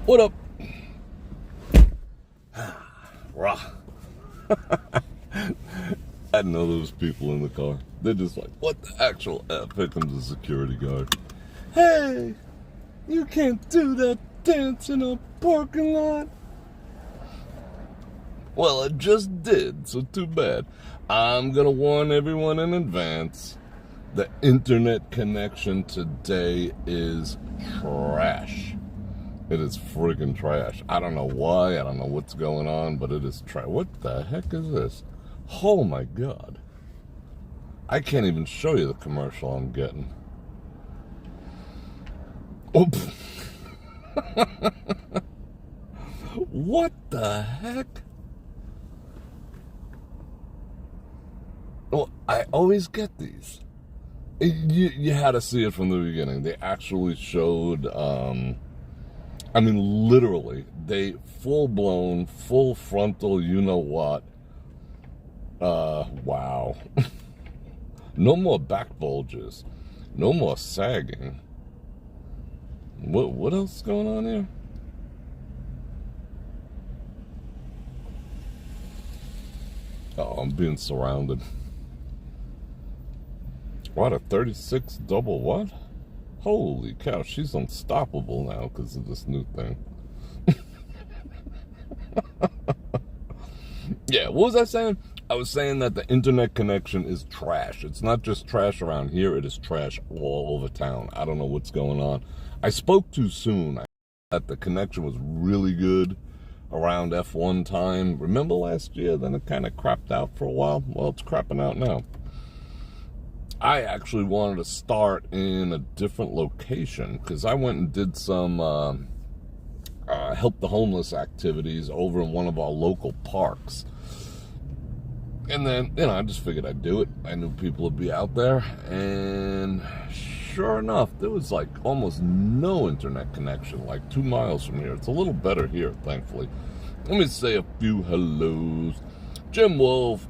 What up? Rah. I know those people in the car. They're just like, what the actual F? Here comes a security guard. Hey, you can't do that dance in a parking lot. Well, I just did, so too bad. I'm gonna warn everyone in advance. The internet connection today is trash. It is friggin' trash. I don't know why, I don't know what's going on, but it is trash. What the heck is this? Oh my God. I can't even show you the commercial I'm getting. Oops. What the heck? Well, I always get these. You had to see it from the beginning. They actually showed, I mean, literally, they full-blown, full frontal, you-know-what. Wow. No more back bulges. No more sagging. What else is going on here? Oh, I'm being surrounded. What, a 36 double what? Holy cow, she's unstoppable now because of this new thing. Yeah, what was I saying? I was saying that the internet connection is trash. It's not just trash around here, it is trash all over town. I don't know what's going on. I spoke too soon. I thought the connection was really good around F1 time. Remember last year? Then it kind of crapped out for a while. Well, it's crapping out now. I actually wanted to start in a different location because I went and did some help the homeless activities over in one of our local parks. And then, you know, I just figured I'd do it. I knew people would be out there. And sure enough, there was like almost no internet connection, like 2 miles from here. It's a little better here, thankfully. Let me say a few hellos. Jim Wolf,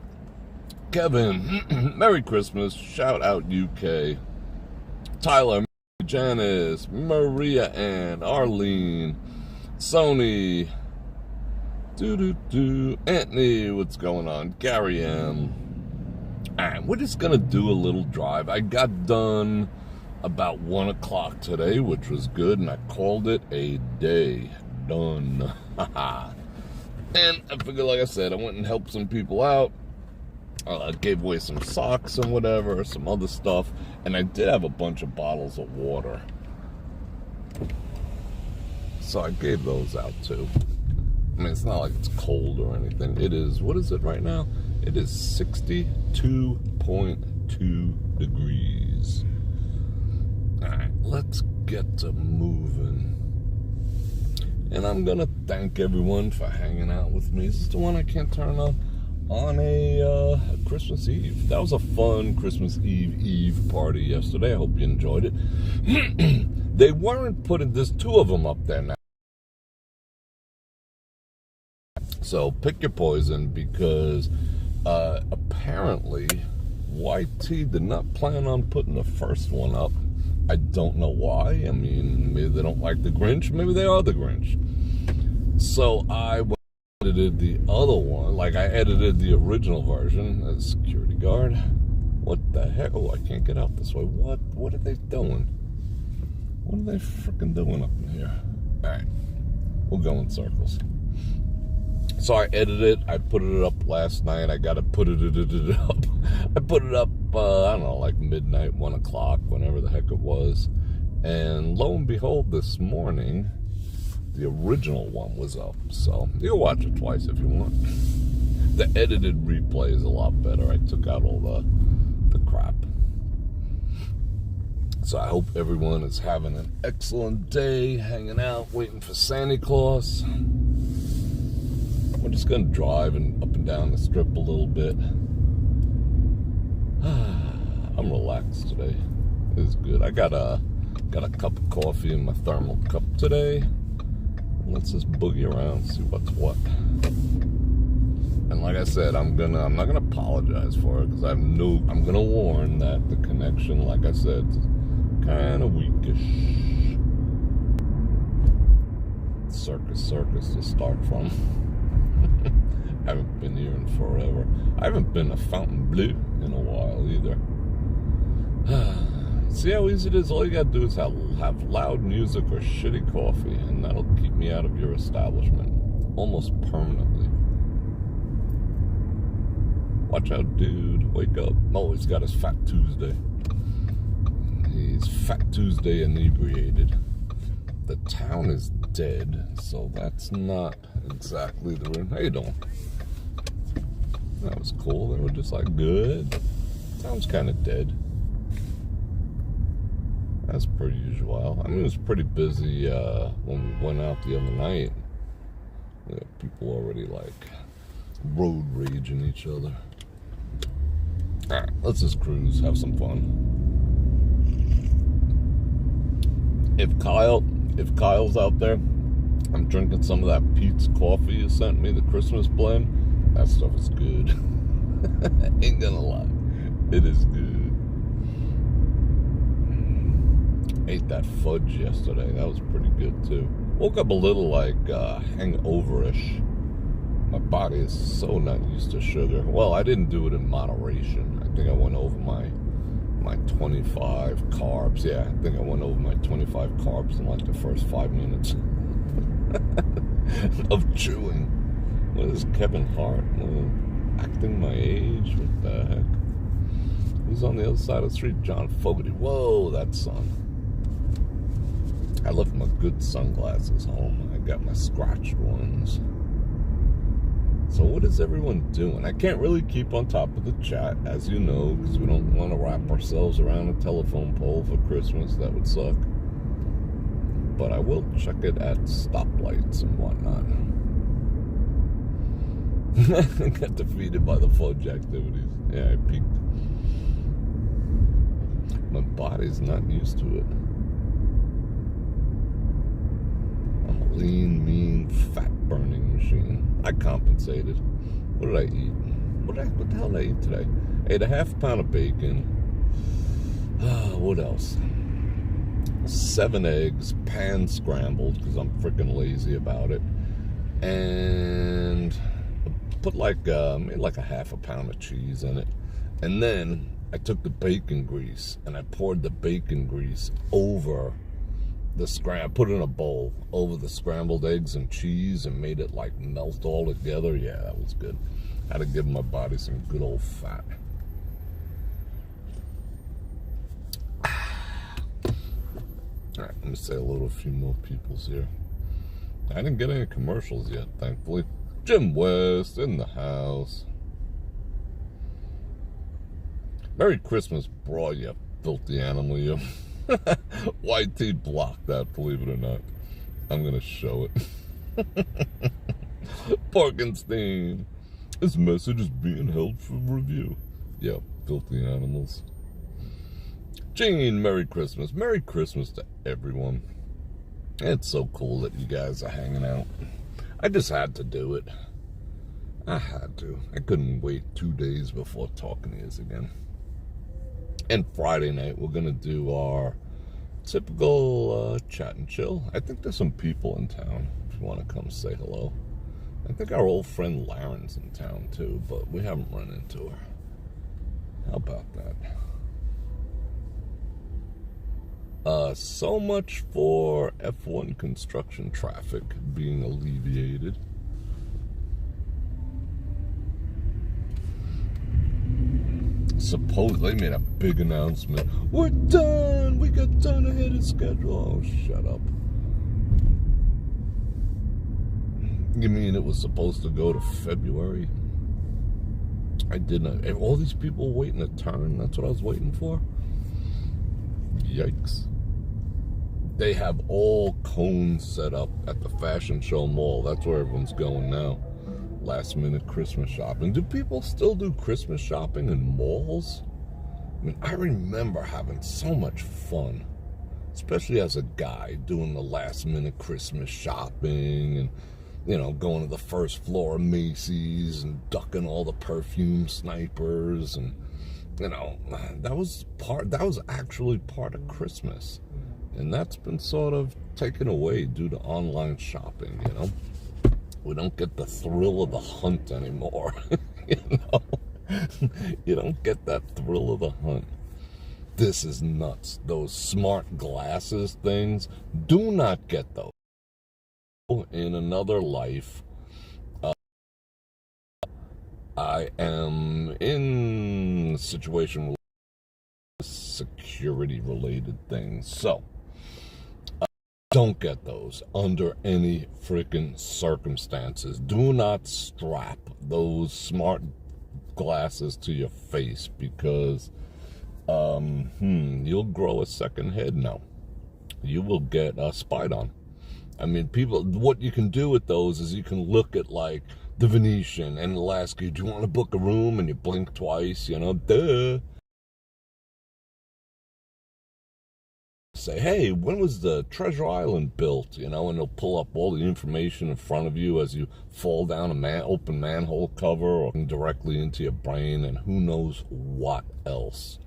Kevin, Merry Christmas, shout out UK. Tyler, Janice, Maria Ann, Arlene, Sony, Anthony, what's going on? Gary M. And we're just gonna do a little drive. I got done about 1 o'clock today, which was good, and I called it a day. Done. And I figured, like I said, I went and helped some people out. Gave away some socks and whatever, some other stuff, and I did have a bunch of bottles of water. So I gave those out too. I mean, it's not like it's cold or anything. It is, what is it right now? It is 62.2 degrees. All right, let's get to moving. And I'm gonna thank everyone for hanging out with me. This is the one I can't turn on a Christmas Eve. That was a fun Christmas Eve party yesterday. I hope you enjoyed it. They weren't putting, there's 2 of them up there now. So pick your poison, because apparently YT did not plan on putting the first one up. I don't know why. I mean, maybe they don't like the Grinch. Maybe they are the Grinch. So I edited the other one. Like, I edited the original version as security guard. What the heck? Oh, I can't get out this way. What are they doing? What are they freaking doing up in here? All right, we'll go in circles. So I edited it. I put it up last night. I got to put it up. I put it up, I don't know, like midnight, 1 o'clock, whenever the heck it was. And lo and behold, this morning, the original one was up. So you'll watch it twice if you want. The edited replay is a lot better. I took out all the crap. So I hope everyone is having an excellent day, hanging out, waiting for Santa Claus. We're just gonna drive and up and down the strip a little bit. I'm relaxed today. It's good. I got a cup of coffee in my thermal cup today. Let's just boogie around, see what's what. And like I said, I'm not gonna apologize for it, because I'm gonna warn that the connection, like I said, is kind of weakish. circus to start from. Haven't been here in forever. I haven't been to Fontainebleau in a while either. See how easy it is? All you gotta do is have loud music or shitty coffee, and that'll keep me out of your establishment almost permanently. Watch out, dude. Wake up. Oh, he's got his Fat Tuesday. He's Fat Tuesday inebriated. The town is dead, so that's not exactly the room. How you doing? That was cool. They were just like, good. Town's kind of dead. As per usual. I mean, it was pretty busy when we went out the other night. We had people already like road raging each other. Alright, let's just cruise, have some fun. If Kyle's out there, I'm drinking some of that Pete's coffee you sent me, the Christmas blend. That stuff is good. Ain't gonna lie. It is good. Ate that fudge yesterday. That was pretty good too. Woke up a little like hangover-ish. My body is so not used to sugar. Well, I didn't do it in moderation. I think I went over my 25 carbs. Yeah, I think I went over my 25 carbs in like the first 5 minutes of chewing. What is Kevin Hart? Acting my age? What the heck? Who's on the other side of the street? John Fogerty. Whoa, that sun. I left my good sunglasses home. I got my scratched ones. So what is everyone doing? I can't really keep on top of the chat, as you know, because we don't want to wrap ourselves around a telephone pole for Christmas. That would suck. But I will check it at stoplights and whatnot. I got defeated by the fudge activities. Yeah, I peaked. My body's not used to it. I'm a lean, mean, fat-burning machine. I compensated. What did I eat? What the hell did I eat today? I ate a half pound of bacon. What else? 7 eggs, pan scrambled, because I'm freaking lazy about it. And put made like a half a pound of cheese in it. And then I took the bacon grease and I poured the bacon grease over the put it in a bowl over the scrambled eggs and cheese and made it like melt all together. Yeah, that was good. Had to give my body some good old fat. All right, let me say hello to a few more peoples here. I didn't get any commercials yet, thankfully. Jim West in the house. Merry Christmas, bro, you filthy animal, you. YT blocked that, believe it or not. I'm going to show it. Parkenstein. This message is being held for review. Yeah, filthy animals. Gene, Merry Christmas. Merry Christmas to everyone. It's so cool that you guys are hanging out. I just had to do it. I had to. I couldn't wait 2 days before talking to you again. And Friday night, we're going to do our typical chat and chill. I think there's some people in town if you want to come say hello. I think our old friend Lauren's in town too, but we haven't run into her. How about that? So much for F1 construction traffic being alleviated. Supposedly they made a big announcement. We're done! We got done ahead of schedule. Oh, shut up. You mean it was supposed to go to February? I didn't. All these people waiting to turn? That's what I was waiting for? Yikes. They have all cones set up at the Fashion Show Mall. That's where everyone's going now. Last minute Christmas shopping. Do people still do Christmas shopping in malls? I mean, I remember having so much fun, especially as a guy, doing the last minute Christmas shopping and, you know, going to the first floor of Macy's and ducking all the perfume snipers and you know, that was actually part of Christmas. And that's been sort of taken away due to online shopping, you know. We don't get the thrill of the hunt anymore, you know. You don't get that thrill of the hunt. This is nuts. Those smart glasses things, do not get those. In another life, I am in a situation with security related things. So, don't get those under any freaking circumstances. Do not strap those smart glasses to your face because you'll grow a second head. No, you will get spied on. I mean, people, what you can do with those is you can look at like the Venetian and it'll ask you, do you want to book a room? And you blink twice, you know, duh. Say, hey, when was the Treasure Island built? You know, and they'll pull up all the information in front of you as you fall down a open manhole cover or directly into your brain and who knows what else.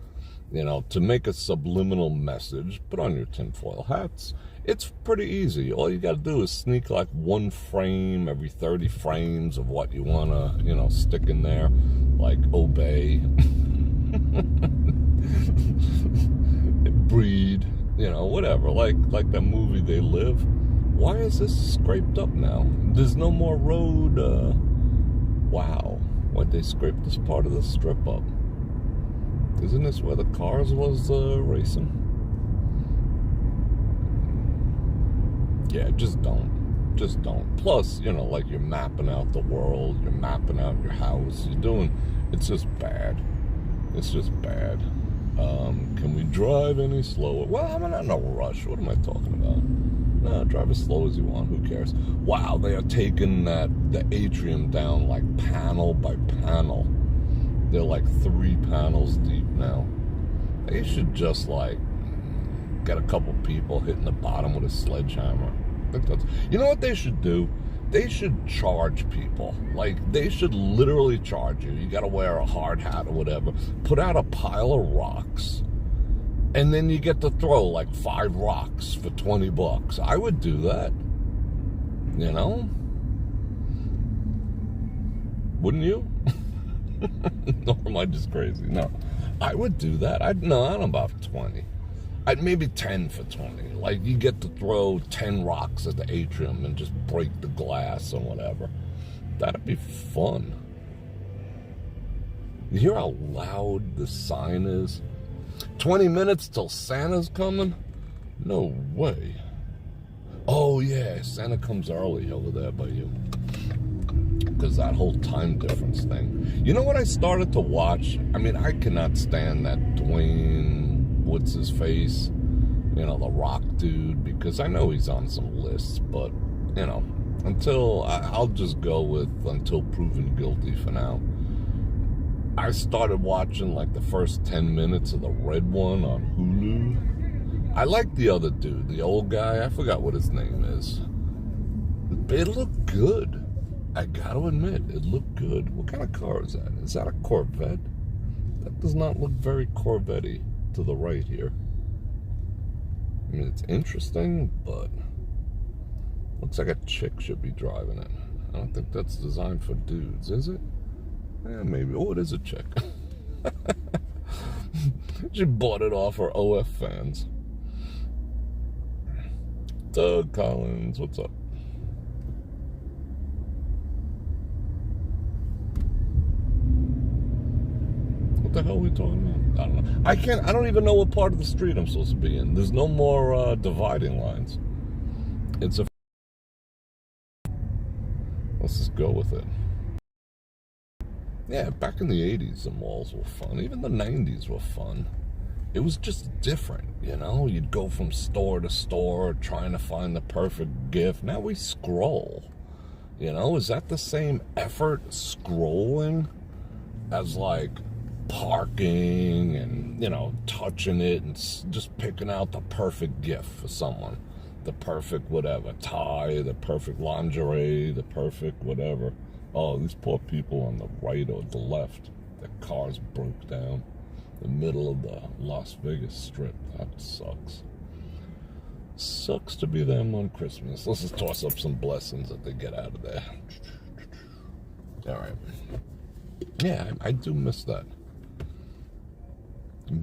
You know, to make a subliminal message, put on your tinfoil hats. It's pretty easy. All you got to do is sneak like one frame every 30 frames of what you want to, you know, stick in there. Like obey, breed, you know, whatever. Like that movie They Live. Why is this scraped up now? There's no more road. Wow. Why'd they scrape this part of the strip up? Isn't this where the cars was racing? Yeah, just don't. Just don't. Plus, you know, like you're mapping out the world, you're mapping out your house, you're doing, it's just bad. It's just bad. Can we drive any slower? Well, I'm not in a rush. What am I talking about? No, drive as slow as you want. Who cares? Wow, they are taking the atrium down like panel by panel. They're like 3 panels deep now. They should just like get a couple people hitting the bottom with a sledgehammer. I think that's, you know what they should do? They should charge people. Like, they should literally charge you. You gotta wear a hard hat or whatever. Put out a pile of rocks. And then you get to throw like 5 rocks for $20. I would do that. You know? Wouldn't you? Or am I just crazy? No. I would do that. I don't know about 20. I'd maybe 10 for 20. Like, you get to throw 10 rocks at the atrium and just break the glass or whatever. That'd be fun. You hear how loud the sign is? 20 minutes till Santa's coming? No way. Oh, yeah, Santa comes early over there by you. Because that whole time difference thing. You know what I started to watch? I mean, I cannot stand that Dwayne, what's his face? You know, the rock dude, because I know he's on some lists, but, you know, I'll just go with until proven guilty for now. I started watching like the first 10 minutes of the red one on Hulu. I like the other dude, the old guy. I forgot what his name is. It looked good. I gotta admit, it looked good. What kind of car is that? Is that a Corvette? That does not look very Corvette-y to the right here. I mean, it's interesting, but looks like a chick should be driving it. I don't think that's designed for dudes, is it? Yeah, maybe. Oh, it is a chick. She bought it off her OF fans. Doug Collins, what's up? What the hell are we talking about? I don't know. I don't even know what part of the street I'm supposed to be in. There's no more dividing lines. It's a... Let's just go with it. Yeah, back in the 80s, the malls were fun. Even the 90s were fun. It was just different, you know? You'd go from store to store trying to find the perfect gift. Now we scroll. You know, is that the same effort, scrolling, as like parking and, you know, touching it and just picking out the perfect gift for someone? The perfect whatever, tie, the perfect lingerie, the perfect whatever. Oh, these poor people on the right or the left, their cars broke down. The middle of the Las Vegas Strip. That sucks. Sucks to be them on Christmas. Let's just toss up some blessings that they get out of there. Alright. Yeah, I do miss that.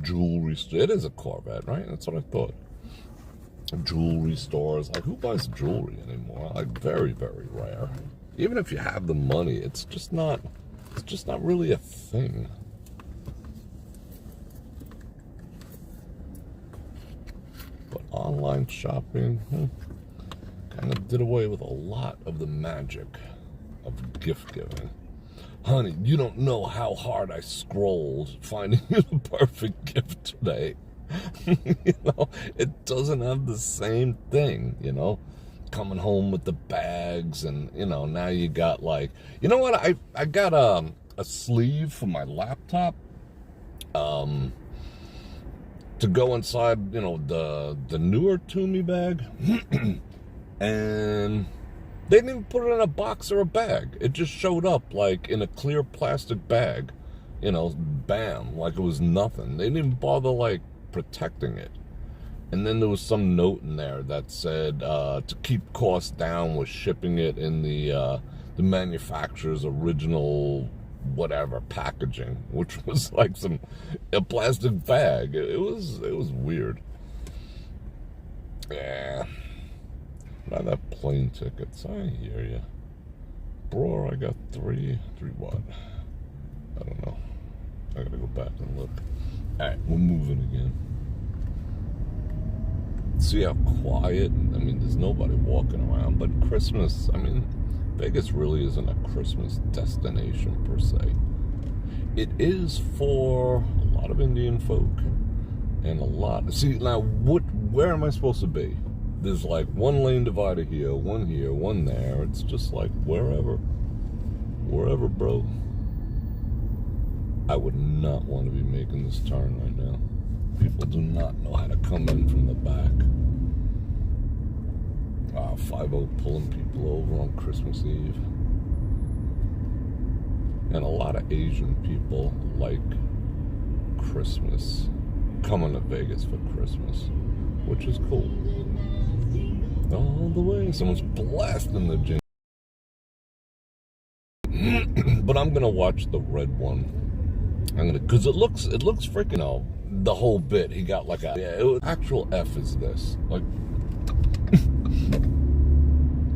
Jewelry store. It is a Corvette, right? That's what I thought. Jewelry stores. Like, who buys jewelry anymore? Like, very, very rare. Even if you have the money, it's just not really a thing. But online shopping kind of did away with a lot of the magic of gift giving. Honey, you don't know how hard I scrolled finding you the perfect gift today. You know, it doesn't have the same thing, you know, coming home with the bags and, you know, now you got like, you know what, I got a sleeve for my laptop to go inside, you know, the newer Toomey bag. And they didn't even put it in a box or a bag. It just showed up like in a clear plastic bag, you know, bam, like it was nothing. They didn't even bother like protecting it. And then there was some note in there that said to keep costs down with shipping it in the manufacturer's original whatever packaging, which was like a plastic bag. It was weird. Yeah. Now that plane tickets, I hear you. Bror, I got three what? I don't know. I gotta go back and look. Alright, we're moving again. See how quiet, I mean, there's nobody walking around, but Christmas, I mean, Vegas really isn't a Christmas destination per se. It is for a lot of Indian folk and a lot, see, now, where am I supposed to be? There's like one lane divider here, one there. It's just like wherever, bro. I would not want to be making this turn right now. People do not know how to come in from the back. 5-0 pulling people over on Christmas Eve. And a lot of Asian people like Christmas, coming to Vegas for Christmas, which is cool. All the way. Someone's blasting the jingle. But I'm gonna watch the red one. Cause it looks freaking out. The whole bit. He got like actual F is this. Like,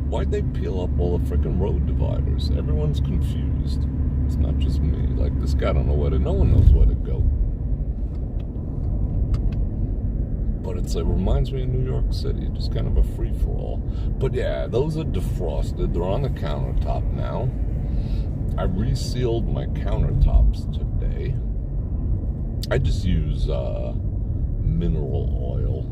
why'd they peel up all the freaking road dividers? Everyone's confused. It's not just me. Like, this guy don't know no one knows where to go. But it reminds me of New York City, just kind of a free-for-all. But yeah, those are defrosted. They're on the countertop now. I resealed my countertops today. I just use mineral oil.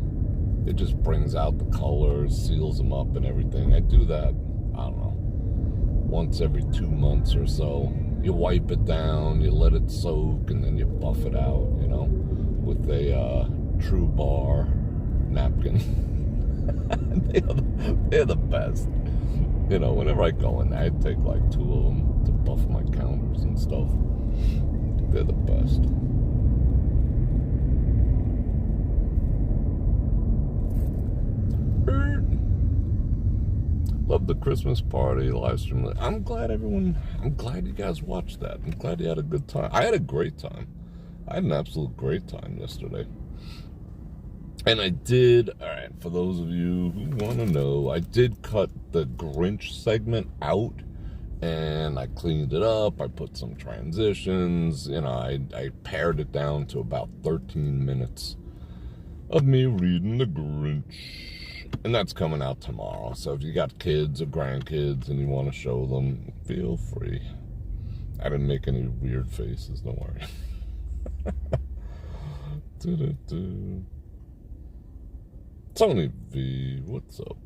It just brings out the colors, seals them up and everything. I do that, I don't know, once every 2 months or so. You wipe it down, you let it soak, and then you buff it out, you know, with a True Bar napkin. They're the best. You know, whenever I go in there, I take like 2 of them to buff my counters and stuff. They're the best. Love the Christmas party live stream. I'm glad you guys watched that. I'm glad you had a good time. I had a great time. I had an absolute great time yesterday. And I did, alright, for those of you who want to know, I did cut the Grinch segment out, and I cleaned it up, I put some transitions, you know, I pared it down to about 13 minutes of me reading the Grinch. And that's coming out tomorrow, so if you got kids or grandkids and you want to show them, feel free. I didn't make any weird faces, don't worry. Tony V, what's up?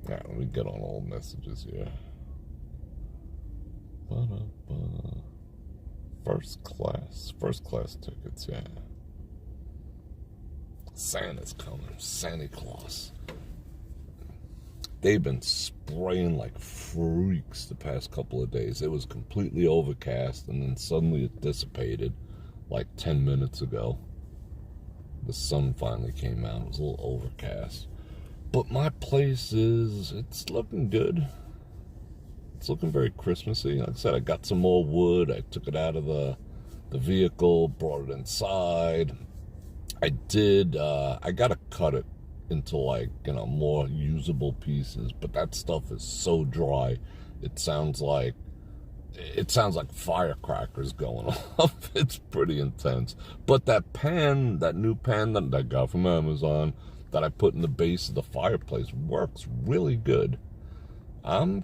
Yeah, let me get on all messages here. First class tickets, yeah. Santa's coming, Santa Claus. They've been spraying like freaks the past couple of days. It was completely overcast, and then suddenly it dissipated. like 10 minutes ago. The sun finally came out. It was a little overcast. But my place it's looking good. It's looking very Christmassy. Like I said, I got some more wood. I took it out of the vehicle, brought it inside. I gotta cut it into like, more usable pieces, but that stuff is so dry. It sounds like firecrackers going off. It's pretty intense. But that new pan that I got from Amazon that I put in the base of the fireplace works really good. To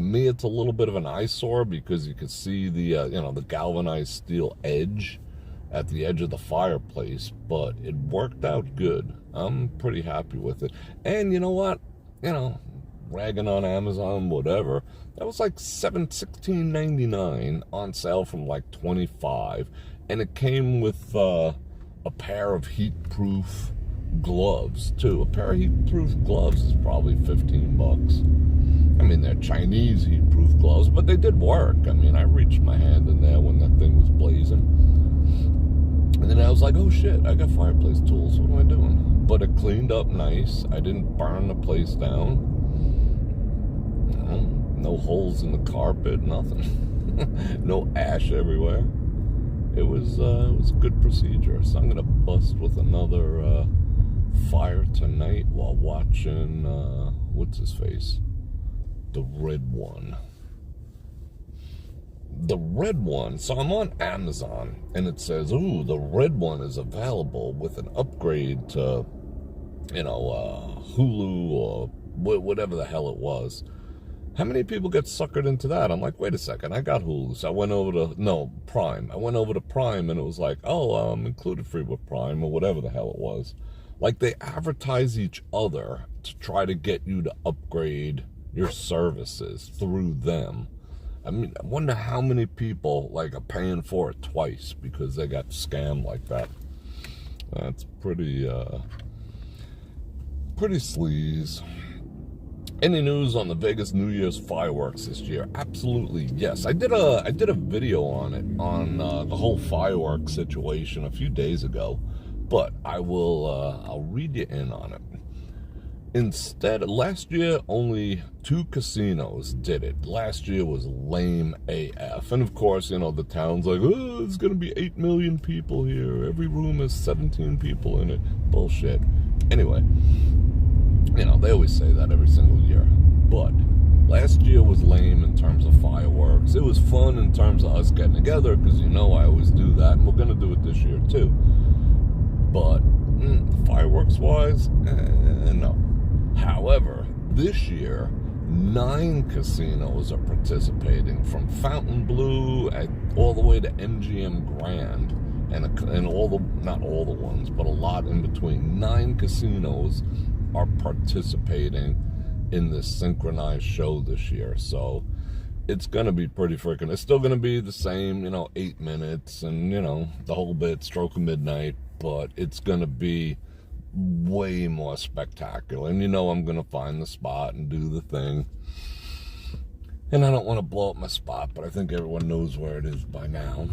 me, it's a little bit of an eyesore because you can see the galvanized steel edge at the edge of the fireplace, but it worked out good. I'm pretty happy with it. And you know what? Ragging on Amazon, whatever. That was like $16.99 on sale from like $25, and it came with a pair of heat-proof gloves too. A pair of heat-proof gloves is probably $15. I mean, they're Chinese heat-proof gloves, but they did work. I mean, I reached my hand in there when that thing was blazing. And then I was like, oh shit, I got fireplace tools. What am I doing? But it cleaned up nice. I didn't burn the place down. No holes in the carpet, nothing. No ash everywhere. It was a good procedure. So I'm gonna bust with another fire tonight while watching what's his face? The Red One. The Red One. So I'm on Amazon and it says, ooh, the Red One is available with an upgrade to, Hulu or whatever the hell it was. How many people get suckered into that? I'm like, wait a second, I got Hulu. So I went over to, Prime. I went over to Prime and it was like, I'm included free with Prime or whatever the hell it was. Like they advertise each other to try to get you to upgrade your services through them. I mean, I wonder how many people are paying for it twice because they got scammed like that. That's pretty sleaze. Any news on the Vegas New Year's fireworks this year? Absolutely, yes. I did a video on it, on the whole fireworks situation a few days ago, but I'll read you in on it. Instead, last year only 2 casinos did it. Last year was lame AF. And of course, the town's like, oh, there's going to be 8 million people here. Every room has 17 people in it. Bullshit. Anyway, they always say that every single year. But last year was lame in terms of fireworks. It was fun in terms of us getting together because, I always do that. And we're going to do it this year too. But fireworks-wise, no. However, this year, 9 casinos are participating, from Fontainebleau all the way to MGM Grand, and all the, not all the ones, but a lot in between. 9 casinos are participating in this synchronized show this year, so it's gonna be pretty freaking. It's still gonna be the same, 8 minutes and the whole bit, stroke of midnight, but it's gonna be way more spectacular. And I'm gonna find the spot and do the thing. And I don't want to blow up my spot, but I think everyone knows where it is by now.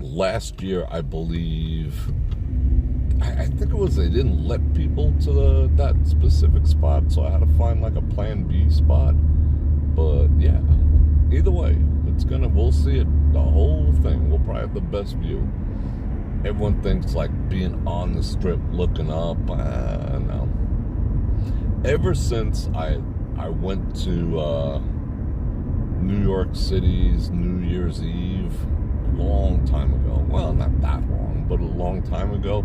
Last year, I believe, I think it was they didn't let people to that specific spot, so I had to find a plan B spot. But yeah, either way, we'll see it, the whole thing. We'll probably have the best view. Everyone thinks being on the strip looking up. No. Ever since I went to New York City's New Year's Eve a long time ago. Well, not that long, but a long time ago.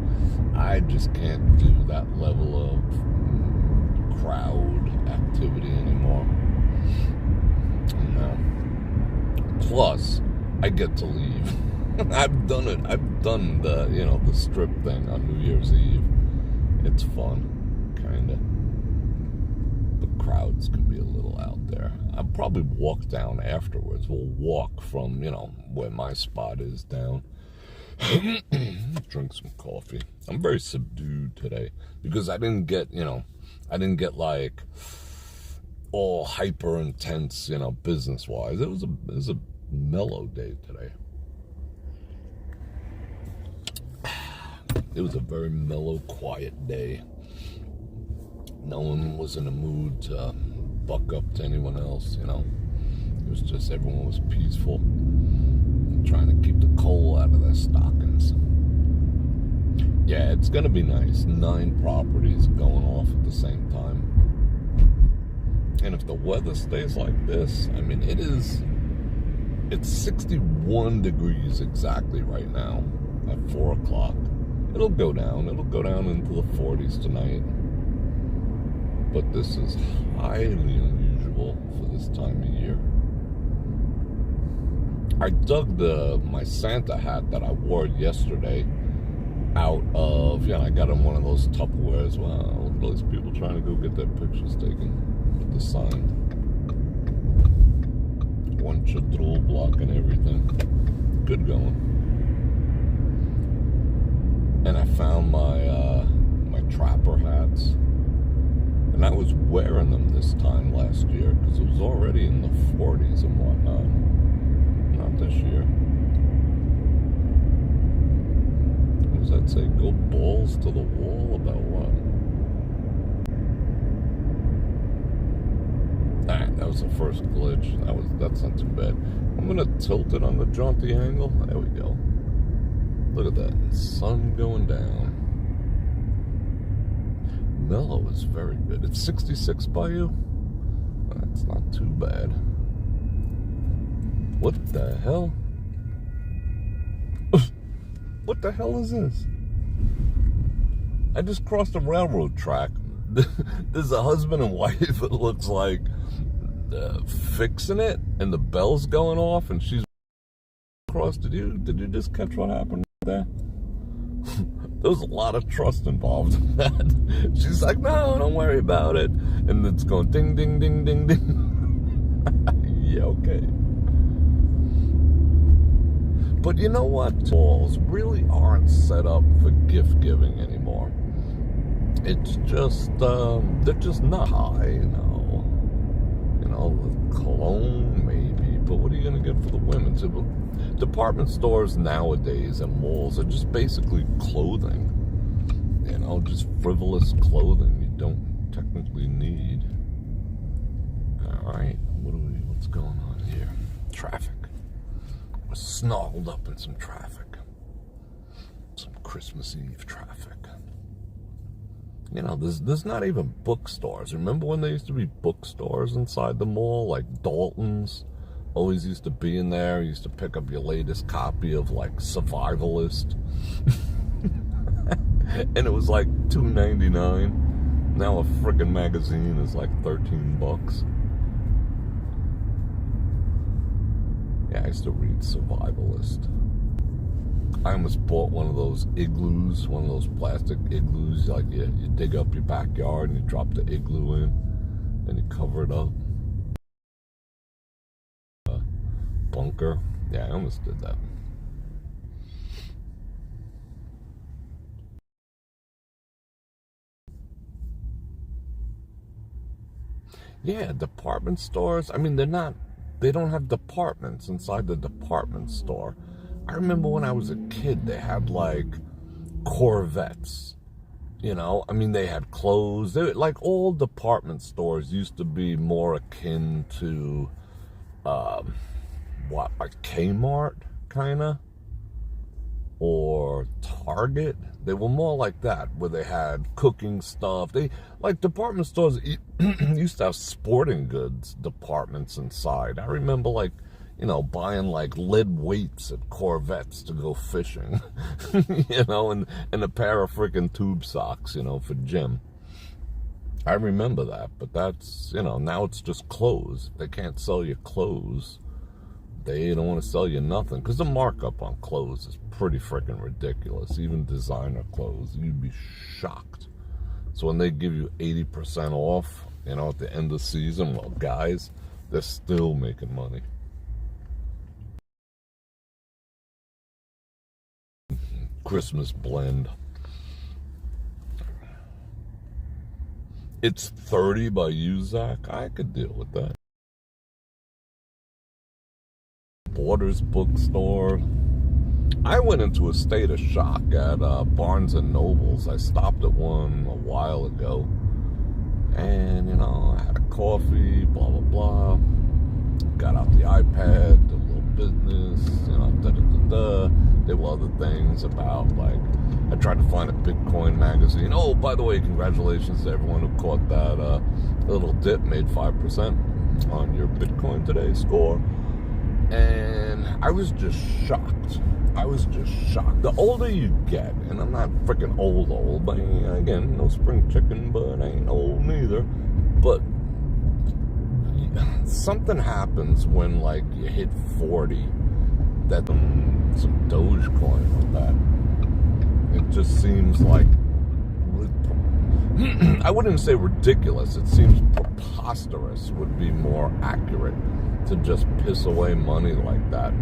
I just can't do that level of crowd activity anymore. No. Plus, I get to leave. I've done it. I've done the, the strip thing on New Year's Eve. It's fun, kinda. The crowds can be a little out there. I'll probably walk down afterwards. We'll walk from, where my spot is down. Drink some coffee. I'm very subdued today because I didn't get, all hyper intense, business wise. It was a mellow day today. It was a very mellow, quiet day. No one was in a mood to buck up to anyone else, you know. It was just everyone was peaceful, trying to keep the coal out of their stockings. Yeah, it's going to be nice. 9 properties going off at the same time. And if the weather stays like this, I mean, it's 61 degrees exactly right now at 4 o'clock. It'll go down. It'll go down into the 40s tonight. But this is highly unusual for this time of year. I dug my Santa hat that I wore yesterday out of, I got him one of those Tupperwares. Wow, look at those people trying to go get their pictures taken with the sign. One chadrul block and everything. Good going. And I found my trapper hats. And I was wearing them this time last year because it was already in the 40s and whatnot. Not this year. What does that say? Go balls to the wall? About what? Alright, that was the first glitch. That's not too bad. I'm gonna tilt it on the jaunty angle. There we go. Look at that. Sun going down. Mellow is very good. It's 66 by you? That's not too bad. What the hell? What the hell is this? I just crossed a railroad track. There's a husband and wife, it looks like, fixing it, and the bell's going off, and she's across. Did you just catch what happened there? There was a lot of trust involved in that. She's like, no, don't worry about it. And it's going ding, ding, ding, ding, ding. Yeah, okay. But you know what? Balls really aren't set up for gift giving anymore. It's just, they're just not high, you know. You know, cologne maybe, but what are you going to get for the women? So, department stores nowadays and malls are just basically clothing. You know, just frivolous clothing you don't technically need. Alright, what's going on here? Traffic. We're snarled up in some traffic. Some Christmas Eve traffic. You know, there's not even bookstores. Remember when there used to be bookstores inside the mall, like Dalton's? Always used to be in there. You used to pick up your latest copy of, like, Survivalist. And it was like $2.99. Now a frickin' magazine is like $13. Yeah, I used to read Survivalist. I almost bought one of those igloos, one of those plastic igloos. Like you dig up your backyard and you drop the igloo in, and you cover it up. Bunker. Yeah, I almost did that. Yeah, department stores. I mean, they don't have departments inside the department store. I remember when I was a kid, they had like Corvettes. You know, I mean, they had clothes. Like all department stores used to be more akin to, like Kmart, kind of, or Target. They were more like that, where they had cooking stuff. Like department stores used to have sporting goods departments inside. I remember, like, you know, buying like lead weights at Corvettes to go fishing, you know, and a pair of freaking tube socks, you know, for gym. I remember that, but that's, you know, now it's just clothes. They can't sell you clothes. They don't want to sell you nothing, because the markup on clothes is pretty freaking ridiculous. Even designer clothes, you'd be shocked. So when they give you 80% off, you know, at the end of the season, well, guys, they're still making money. Christmas blend. It's 30 by you, Zach. I could deal with that. Borders bookstore. I went into a state of shock at Barnes and Nobles. I stopped at one a while ago, and I had a coffee, blah blah blah. Got out the iPad, did a little business, There were other things about, like, I tried to find a Bitcoin magazine. Oh, by the way, congratulations to everyone who caught that little dip, made 5% on your Bitcoin today score. And I was just shocked. The older you get, and I'm not freaking old, but again, no spring chicken, but I ain't old neither. But something happens when, like, you hit 40, that some Dogecoin or that. It just seems like, I wouldn't say ridiculous, it seems preposterous would be more accurate, to just piss away money like that.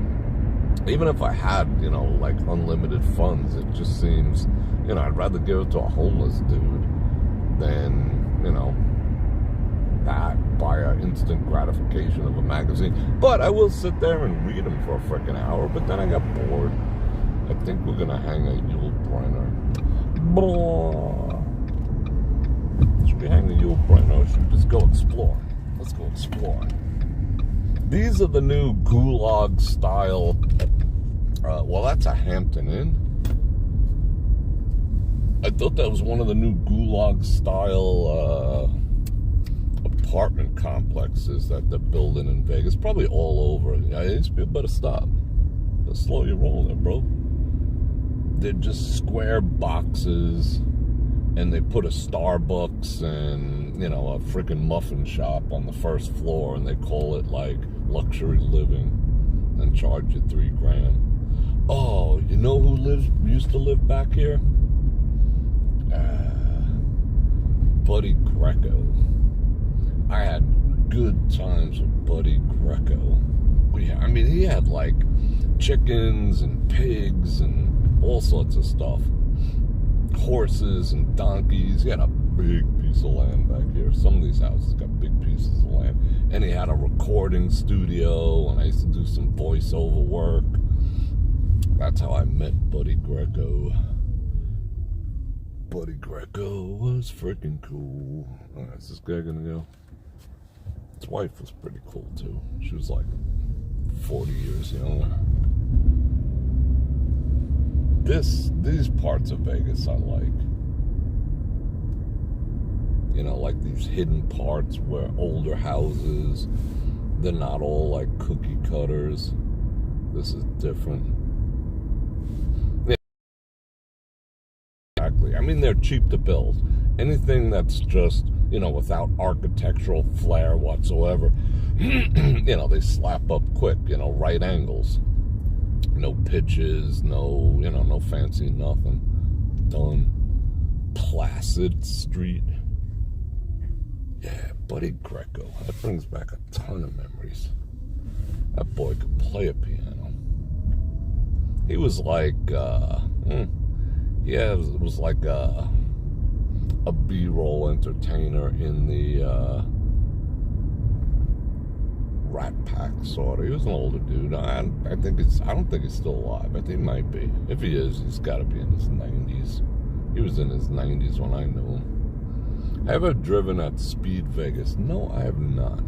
Even if I had, like, unlimited funds, it just seems, I'd rather give it to a homeless dude than, buy an instant gratification of a magazine. But I will sit there and read them for a freaking hour, but then I got bored. I think we're going to hang a Yule Brenner. Should we hang a Yule Brenner, or should we just go explore? Let's go explore. These are the new Gulag style. Well, that's a Hampton Inn. I thought that was one of the new Gulag style apartment complexes that they're building in Vegas. Probably all over. You better stop. Let's slow your roll there, bro. They're just square boxes, and they put a Starbucks and, a freaking muffin shop on the first floor, and they call it, like, luxury living, and charge you $3,000. Oh, you know who used to live back here? Buddy Greco. I had good times with Buddy Greco. He had, like, chickens and pigs and all sorts of stuff. Horses and donkeys. He had a big piece of land back here. Some of these houses got big pieces of land. And he had a recording studio, and I used to do some voiceover work. That's how I met Buddy Greco. Buddy Greco was freaking cool. Alright, is this guy gonna go? His wife was pretty cool too. She was like 40 years younger. These parts of Vegas I like. Like these hidden parts where older houses, they're not all like cookie cutters. This is different. Yeah. Exactly. They're cheap to build. Anything that's just, without architectural flair whatsoever, they slap up quick, right angles. No pitches, no fancy nothing. Done. Placid Street. Yeah, Buddy Greco. That brings back a ton of memories. That boy could play a piano. He was like, it was like a B-roll entertainer in the Rat Pack, sort of. He was an older dude. I don't think he's still alive. I think he might be. If he is, he's got to be in his 90s. He was in his 90s when I knew him. Have I driven at Speed Vegas? No, I have not.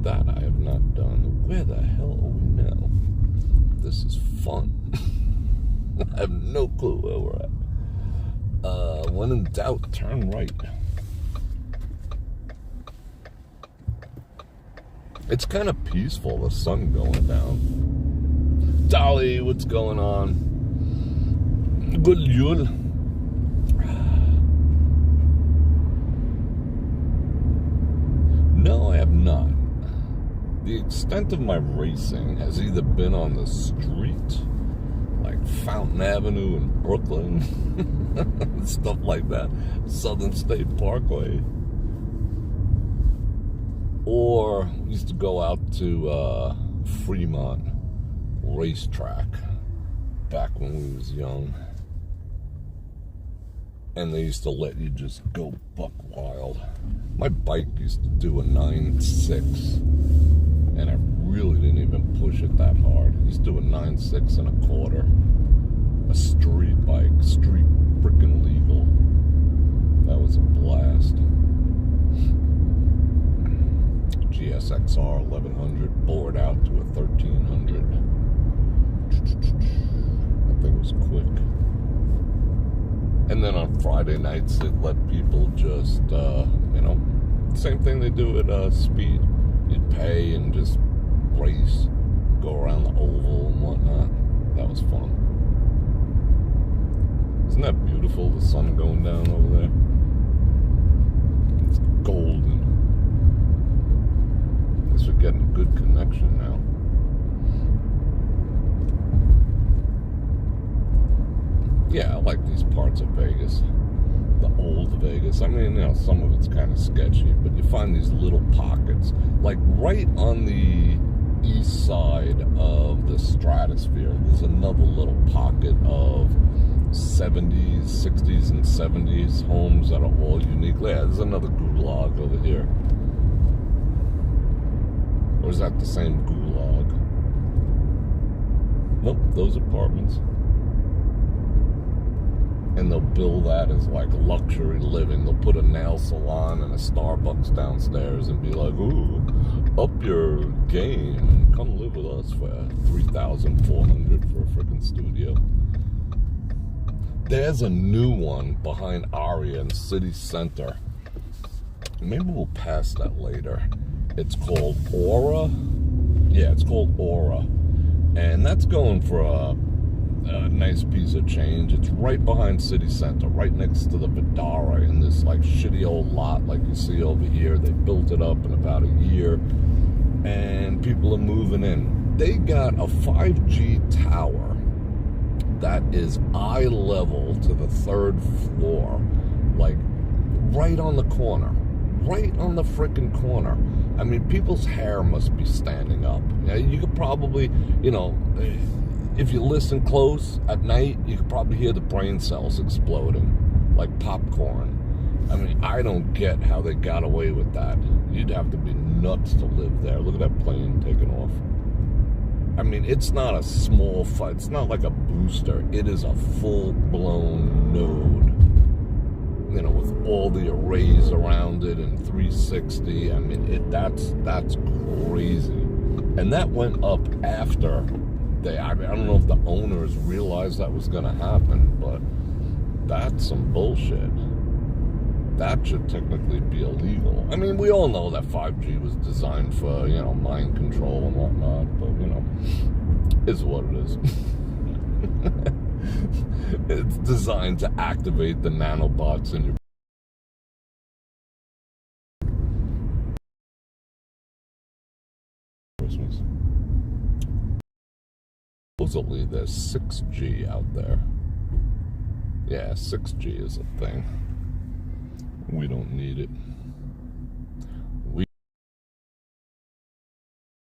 That I have not done. Where the hell are we now? This is fun. I have no clue where we're at. When in doubt, turn right. It's kind of peaceful, the sun going down. Dolly, what's going on? Good Yule. No, I have not. The extent of my racing has either been on the street, like Fountain Avenue in Brooklyn, stuff like that, Southern State Parkway, or we used to go out to Fremont Racetrack back when we was young, and they used to let you just go buck wild. My bike used to do a 9.6, and I really didn't even push it that hard. He's doing 9.6 and a quarter. A street bike, street freaking legal. That was a blast. GSXR 1100 bored out to a 1300. That thing was quick. And then on Friday nights, it let people just, same thing they do at Speed. You'd pay and just race, go around the oval and whatnot. That was fun. Isn't that beautiful, the sun going down over there? It's golden. At least we're getting a good connection now. Yeah, I like these parts of Vegas. The old Vegas. I mean, some of it's kind of sketchy, but you find these little pockets. Like right on the east side of the Stratosphere, there's another little pocket of 70s, 60s, and 70s homes that are all unique. Yeah, there's another gulag over here. Or is that the same gulag? Nope, those apartments. And they'll bill that as like luxury living. They'll put a nail salon and a Starbucks downstairs and be like, ooh, up your game and come live with us for $3,400 for a freaking studio. There's a new one behind Aria in City Center. Maybe we'll pass that later. It's called Aura. Yeah, it's called Aura. And that's going for a nice piece of change. It's right behind City Center, right next to the Vidara in this like shitty old lot like you see over here. They built it up in about a year and people are moving in. They got a 5G tower that is eye level to the 3rd floor, like right on the corner, right on the freaking corner. I mean, people's hair must be standing up. You could probably, if you listen close at night, you could probably hear the brain cells exploding like popcorn. I mean, I don't get how they got away with that. You'd have to be nuts to live there. Look at that plane taking off. I mean, it's not a small fight. It's not like a booster. It is a full-blown node. With all the arrays around it and 360. I mean, that's crazy. And that went up after I don't know if the owners realized that was going to happen, but that's some bullshit. That should technically be illegal. I mean, we all know that 5G was designed for, mind control and whatnot, but, it's what it is. It's designed to activate the nanobots in your Christmas. Supposedly there's 6G out there. Yeah, 6G is a thing. We don't need it.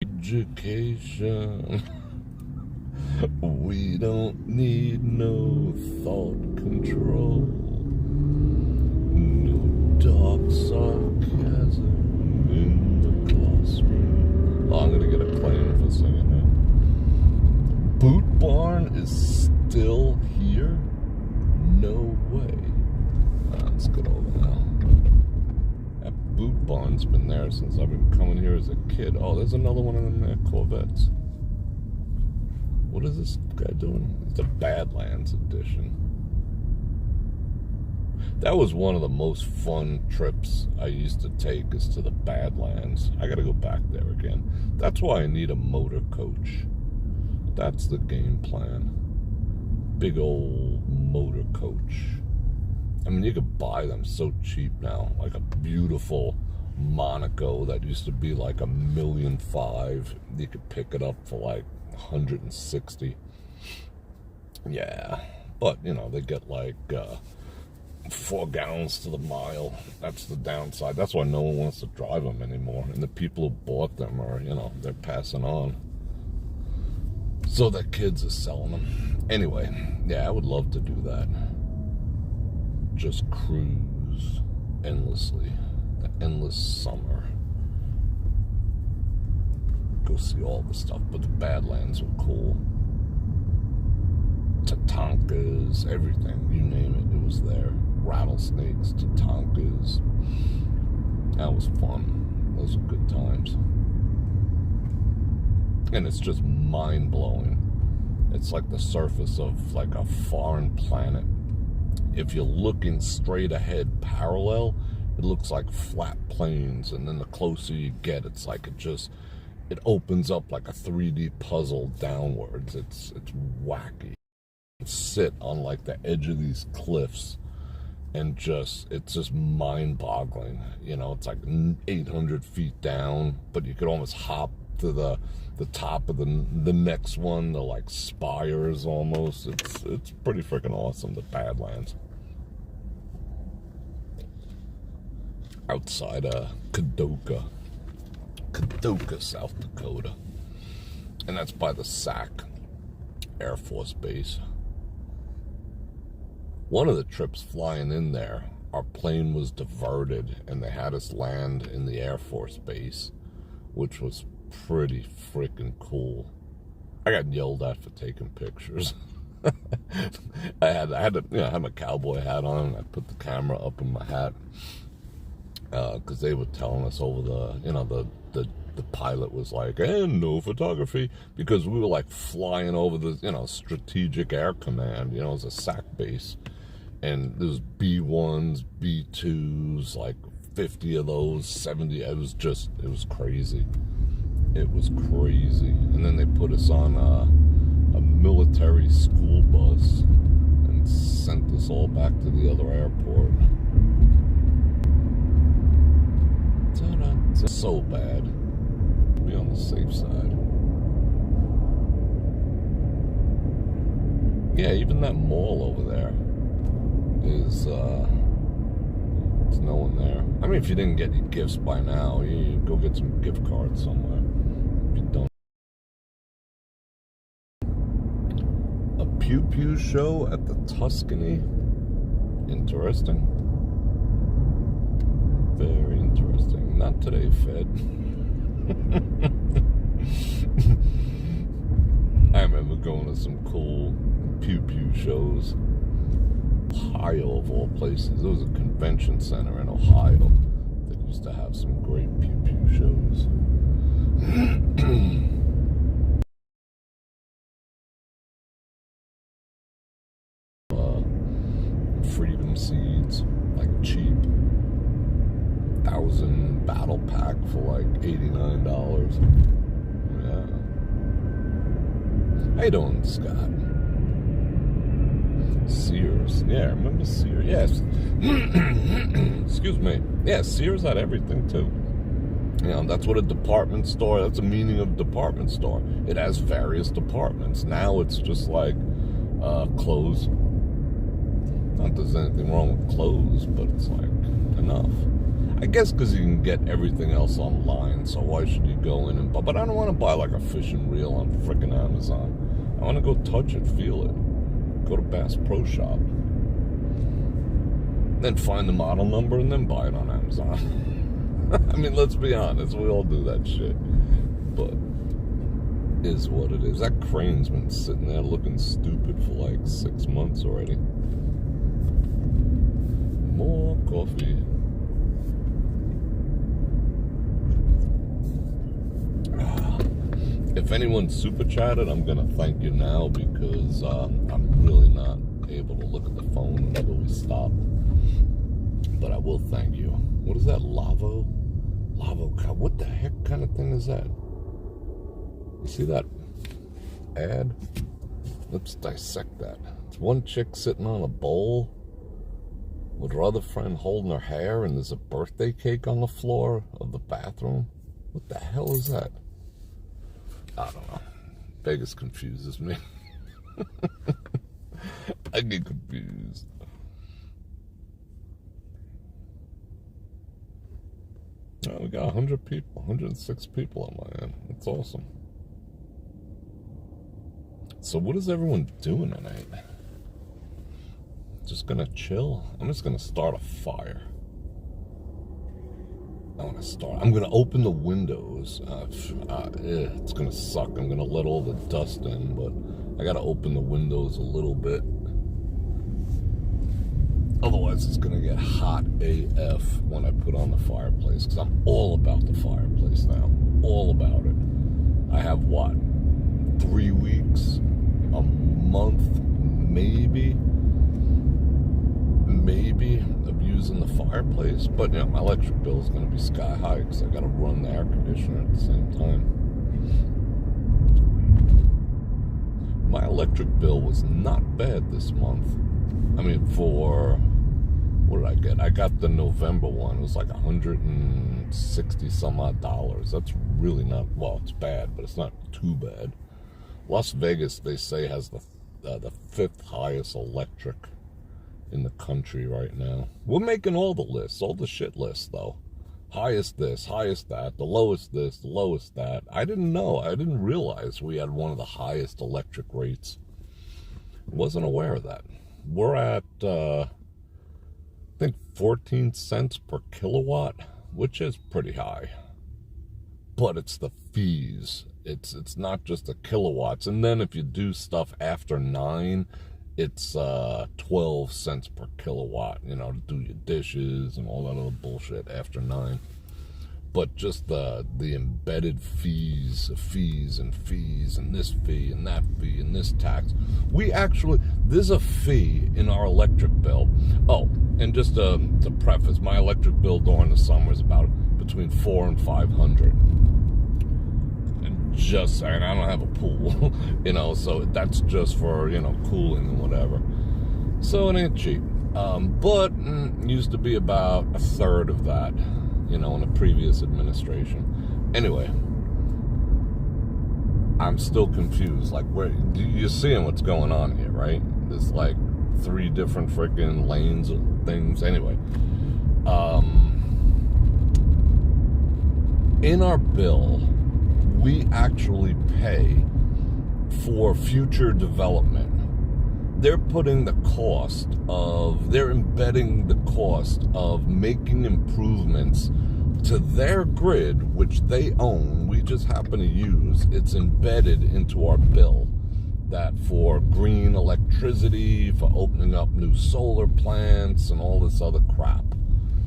Education. We don't need no thought control. No dark sarcasm in the classroom. Oh, I'm gonna get a claim for singing that. Boot Barn is still here? No way. Let's get over now. That Boot Barn's been there since I've been coming here as a kid. Oh, there's another one of them there, Corvettes. What is this guy doing? It's a Badlands edition. That was one of the most fun trips I used to take, is to the Badlands. I gotta go back there again. That's why I need a motor coach. That's the game plan. Big old motor coach. I mean, you could buy them so cheap now. Like a beautiful Monaco that used to be like $1.5 million. You could pick it up for like 160. Yeah, but they get like 4 gallons to the mile. That's the downside. That's why no one wants to drive them anymore. And the people who bought them are, they're passing on. So their kids are selling them. Anyway, yeah, I would love to do that. Just cruise endlessly. The endless summer. go see all the stuff, but the Badlands were cool. Tatankas, everything, you name it, it was there. Rattlesnakes, Tatankas. That was fun. Those were good times. And it's just mind-blowing. It's like the surface of like a foreign planet. If you're looking straight ahead, parallel, it looks like flat plains, and then the closer you get, it's like it opens up like a 3D puzzle downwards. It's wacky. Sit on like the edge of these cliffs, and it's just mind-boggling. You know, it's like 800 feet down, but you could almost hop to the top of the next one, the like spires almost. It's pretty freaking awesome, the Badlands. Outside Kadoka, South Dakota. And that's by the Sac Air Force Base. One of the trips flying in there, our plane was diverted and they had us land in the Air Force Base, which was pretty freaking cool. I got yelled at for taking pictures. I had my cowboy hat on, and I put the camera up in my hat, because they were telling us over the pilot was like, and no photography, because we were like flying over the, Strategic Air Command, it was a SAC base, and there was B-1s, B-2s, like 50 of those, 70, it was crazy. It was crazy. And then they put us on a military school bus and sent us all back to the other airport. It's so bad. Be on the safe side. Yeah, even that mall over there is there's no one there. I mean, if you didn't get your gifts by now, you go get some gift cards somewhere. If you don't. A Pew Pew show at the Tuscany. Interesting. Very interesting. Not today, Fed. I remember going to some cool Pew Pew shows. Ohio, of all places. There was a convention center in Ohio that used to have some great Pew Pew shows. Freedom seeds, like cheap. 1,000 battle pack for like $89. Yeah. How you doing, Scott? Sears. Yeah, remember Sears? Yes. Excuse me. Yeah, Sears had everything too. That's what a department store, that's the meaning of department store. It has various departments. Now it's just like clothes. Not that there's anything wrong with clothes, but it's like enough. I guess because you can get everything else online, so why should you go in and buy? But I don't want to buy like a fishing reel on frickin' Amazon. I want to go touch it, feel it. Go to Bass Pro Shop. Then find the model number and then buy it on Amazon. I mean, let's be honest, we all do that shit. But is what it is. That crane's been sitting there looking stupid for like 6 months already. More coffee. If anyone super chatted, I'm gonna thank you now because I'm really not able to look at the phone whenever we stop. But I will thank you. What is that, Lavo? What the heck kind of thing is that? You see that ad? Let's dissect that. It's one chick sitting on a bowl with her other friend holding her hair, and there's a birthday cake on the floor of the bathroom. What the hell is that? I don't know. Vegas confuses me. I get confused. Oh, we got 100 people, 106 people on my end. That's awesome. So what is everyone doing tonight? Just gonna chill? I'm just gonna start a fire. I want to start. I'm going to open the windows. It's going to suck. I'm going to let all the dust in, but I got to open the windows a little bit. Otherwise, it's going to get hot AF when I put on the fireplace, because I'm all about the fireplace now. All about it. I have, 3 weeks? A month? Maybe of using the fireplace. But, my electric bill is going to be sky high because I got to run the air conditioner at the same time. My electric bill was not bad this month. I mean, for, what did I get? I got the November one. It was like $160 some odd. That's really not, it's bad, but it's not too bad. Las Vegas, they say, has the 5th highest electric in the country right now. We're making all the lists, all the shit lists, though. Highest this, highest that, the lowest this, the lowest that. I didn't know. I didn't realize we had one of the highest electric rates. Wasn't aware of that. We're at, I think, 14 cents per kilowatt, which is pretty high. But it's the fees. It's not just the kilowatts. And then if you do stuff after 9, it's 12 cents per kilowatt, to do your dishes and all that other bullshit after 9. But just the embedded fees and this fee and that fee and this tax. There's a fee in our electric bill. Oh, and just to preface, my electric bill during the summer is about between $400 and $500. And I don't have a pool, so that's just for, cooling and whatever. So it ain't cheap. But it used to be about a third of that, in the previous administration. Anyway, I'm still confused. Like, you're seeing what's going on here, right? There's like 3 different freaking lanes of things. Anyway, in our bill, we actually pay for future development. They're embedding the cost of making improvements to their grid, which they own. We just happen to use. It's embedded into our bill. That for green electricity, for opening up new solar plants and all this other crap.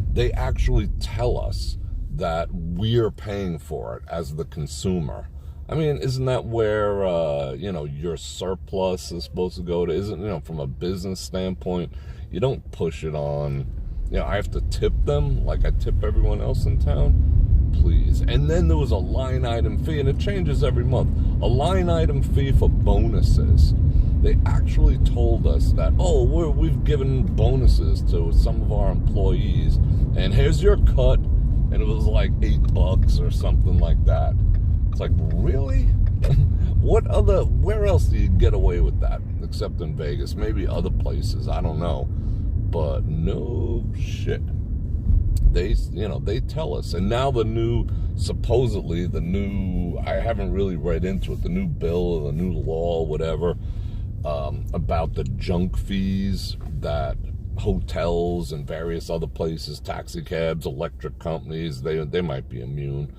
They actually tell us that we're paying for it as the consumer. I mean, isn't that where, your surplus is supposed to go to? Isn't, from a business standpoint, you don't push it on, I have to tip them like I tip everyone else in town? Please. And then there was a line item fee, and it changes every month. A line item fee for bonuses. They actually told us that, we've given bonuses to some of our employees, and here's your cut. And it was like $8 or something like that. It's like, really? Where else do you get away with that? Except in Vegas. Maybe other places, I don't know. But no shit. They tell us. And now supposedly the new, I haven't really read into it, the new bill or the new law, whatever, about the junk fees that hotels and various other places, taxi cabs, electric companies, they might be immune.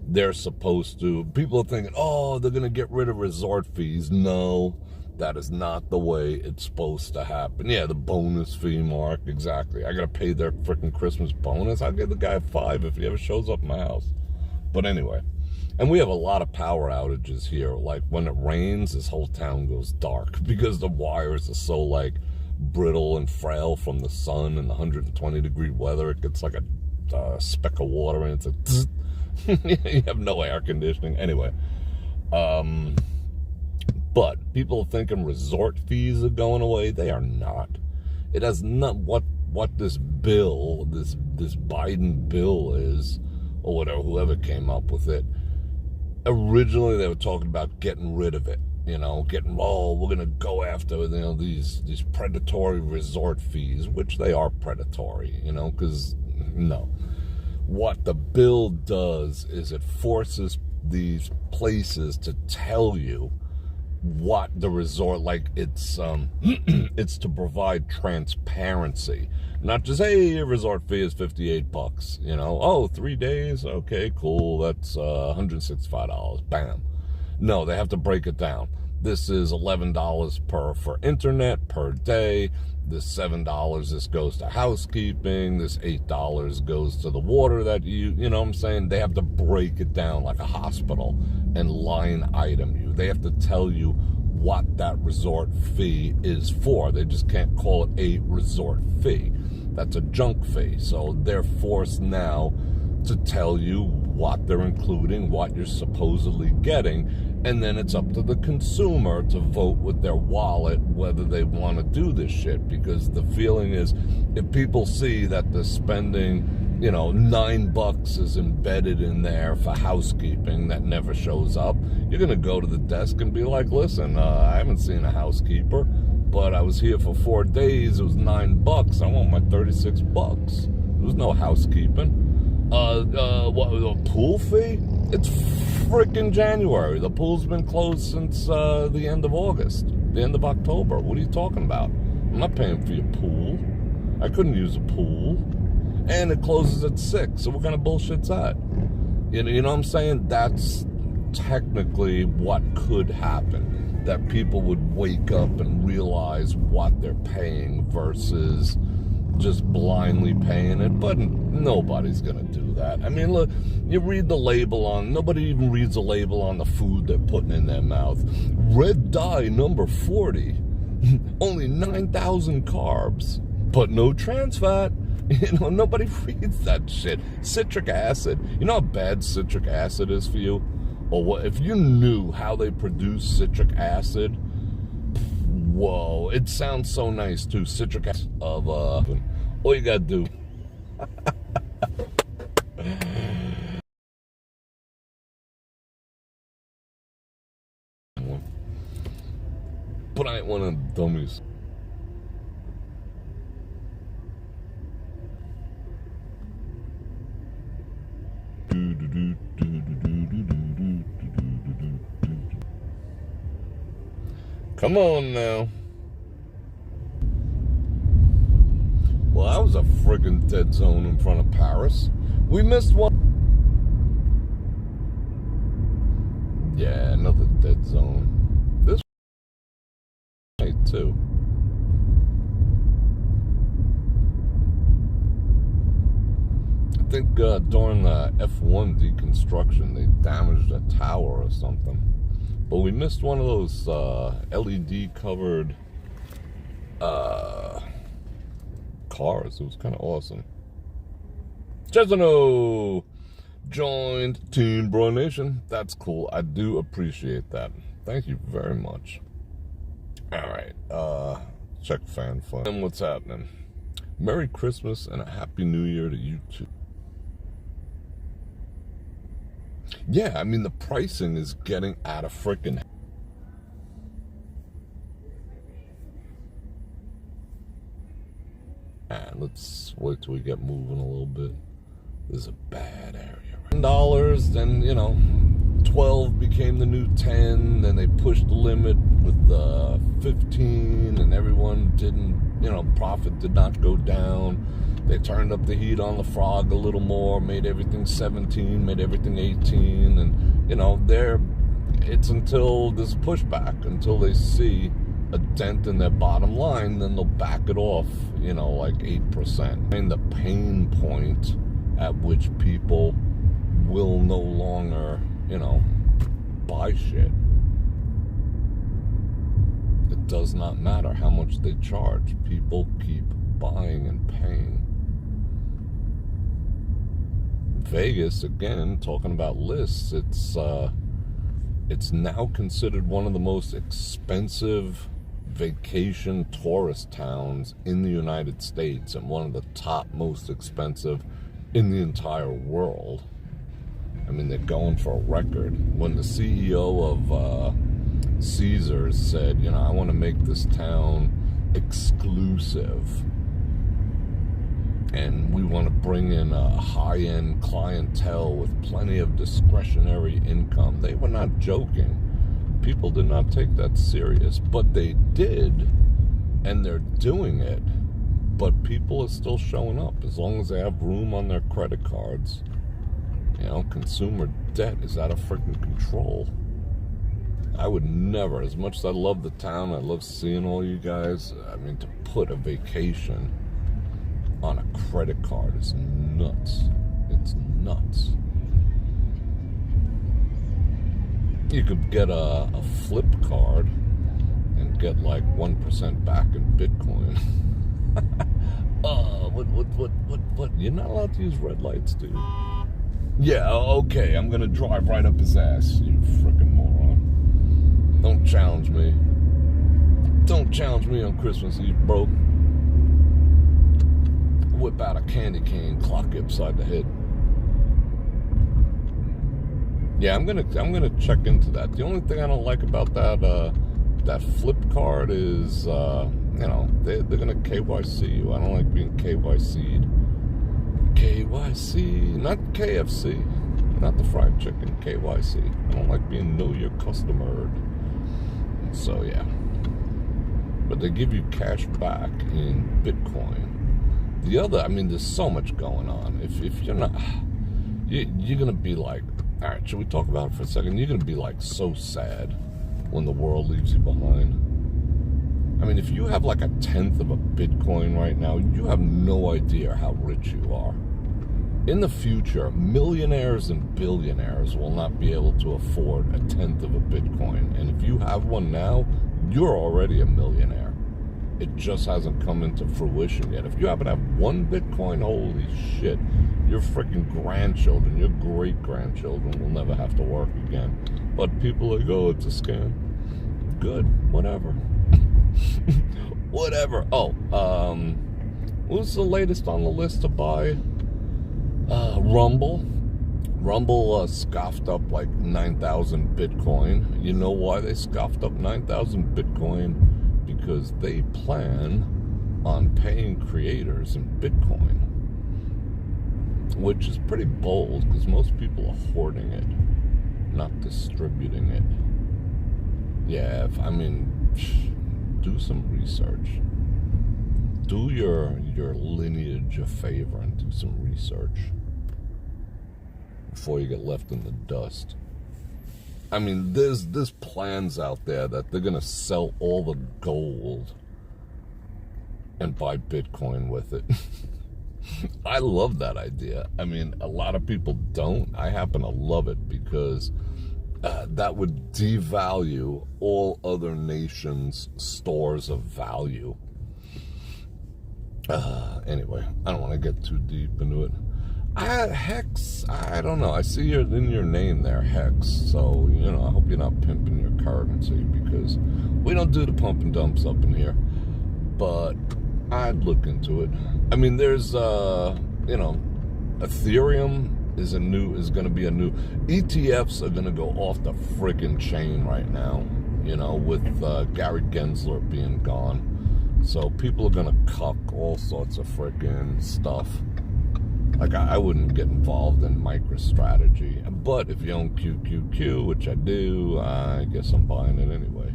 They're supposed to, people are thinking, they're going to get rid of resort fees. No, that is not the way it's supposed to happen. Yeah, the bonus fee, Mark, exactly. I got to pay their freaking Christmas bonus. I'll give the guy $5 if he ever shows up at my house. But anyway, and we have a lot of power outages here. Like when it rains, this whole town goes dark because the wires are so brittle and frail from the sun and the 120-degree weather. It gets like a speck of water and it's like you have no air conditioning. Anyway, but people are thinking resort fees are going away. They are not. It has not what this bill, this Biden bill is, or whatever, whoever came up with it. Originally, they were talking about getting rid of it. We're going to go after, these predatory resort fees, which they are predatory, because, no. What the bill does is it forces these places to tell you what the resort, like it's it's to provide transparency, not just, hey, your resort fee is $58, you know, oh, 3 days, okay, cool, that's $165, bam. No, they have to break it down. This is $11 for internet per day. This $7, this goes to housekeeping. This $8 goes to the water that you know what I'm saying? They have to break it down like a hospital and line item you. They have to tell you what that resort fee is for. They just can't call it a resort fee. That's a junk fee. So they're forced now to tell you what they're including, what you're supposedly getting, and then it's up to the consumer to vote with their wallet whether they want to do this shit, because the feeling is if people see that they're spending, you know, $9 is embedded in there for housekeeping that never shows up, you're going to go to the desk and be like, listen, I haven't seen a housekeeper, but I was here for 4 days, it was $9, I want my $36. There was no housekeeping. What, a pool fee? It's freaking January. The pool's been closed since the end of August, the end of October. What are you talking about? I'm not paying for your pool. I couldn't use a pool. And it closes at 6, so what kind of bullshit's that? You know what I'm saying? That's technically what could happen. That people would wake up and realize what they're paying versus just blindly paying it, but nobody's gonna do that. I mean, look, you read the label on, nobody even reads the label on the food they're putting in their mouth. Red dye number 40, only 9,000 carbs, but no trans fat. You know, nobody reads that shit. Citric acid, you know how bad citric acid is for you? Or what, if you knew how they produce citric acid, whoa, it sounds so nice too. Citric acid of all you gotta do. But I ain't one of them dummies. Come on now. Well, that was a friggin' dead zone in front of Paris. We missed one. Yeah, another dead zone. This night too. I think during the F1 deconstruction, they damaged a tower or something. But we missed one of those LED covered cars. It was kind of awesome. Chesano joined Team Bro Nation. That's cool. I do appreciate that. Thank you very much. Alright, check fan fun. And what's happening? Merry Christmas and a Happy New Year to you too. Yeah, I mean, the pricing is getting out of frickin' let's wait till we get moving a little bit. This is a bad area. $10, then, you know, 12 became the new 10, then they pushed the limit with the 15, and everyone didn't, you know, profit did not go down. They turned up the heat on the frog a little more, made everything 17, made everything 18, and, you know, it's until this pushback, until they see a dent in their bottom line, then they'll back it off, you know, like 8%. And the pain point at which people will no longer, you know, buy shit. It does not matter how much they charge. People keep buying and paying. Vegas, again, talking about lists, it's now considered one of the most expensive vacation tourist towns in the United States and one of the top most expensive in the entire world. I mean, they're going for a record. When the CEO of Caesars said, you know, I want to make this town exclusive and we want to bring in a high-end clientele with plenty of discretionary income, they were not joking. People did not take that serious, but they did, and they're doing it. But people are still showing up as long as they have room on their credit cards. You know, consumer debt is out of freaking control. I would never, as much as I love the town, I love seeing all you guys, I mean, to put a vacation on a credit card is nuts. It's nuts. You could get a flip card and get like 1% back in Bitcoin. What? You're not allowed to use red lights, dude. Yeah, okay, I'm gonna drive right up his ass, you frickin' moron. Don't challenge me. Don't challenge me on Christmas Eve, bro. Whip out a candy cane, clock you upside the head. Yeah, I'm gonna check into that. The only thing I don't like about that flip card is, you know, they're gonna KYC you. I don't like being KYC'd. KYC, not KFC, not the fried chicken. KYC. I don't like being know your customer. So yeah, but they give you cash back in Bitcoin. The other, I mean, there's so much going on. If you're not, you're gonna be like, all right, should we talk about it for a second? You're gonna be like so sad when the world leaves you behind. I mean, if you have like 1/10 of a Bitcoin right now, you have no idea how rich you are. In the future, millionaires and billionaires will not be able to afford 1/10 of a Bitcoin. And if you have one now, you're already a millionaire. It just hasn't come into fruition yet. If you happen to have one Bitcoin, holy shit, your freaking grandchildren, your great-grandchildren will never have to work again. But people are like, oh, it's a scam. Good, whatever. Whatever. Oh, what's the latest on the list to buy? Rumble. Rumble scoffed up like 9,000 Bitcoin. You know why they scoffed up 9,000 Bitcoin? Because they plan on paying creators in Bitcoin, which is pretty bold because most people are hoarding it, not distributing it. Yeah, do some research. Do your lineage a favor and do some research before you get left in the dust. I mean, there's plans out there that they're gonna sell all the gold and buy Bitcoin with it. I love that idea. I mean, a lot of people don't. I happen to love it because that would devalue all other nations' stores of value. Anyway, I don't want to get too deep into it. Hex, I don't know. I see in your name there, Hex. So, you know, I hope you're not pimping your currency because we don't do the pump and dumps up in here. But I'd look into it. I mean, there's, you know, Ethereum is going to be a new. ETFs are going to go off the freaking chain right now. You know, with Gary Gensler being gone. So people are going to cuck all sorts of freaking stuff. Like, I wouldn't get involved in MicroStrategy. But if you own QQQ, which I do, I guess I'm buying it anyway.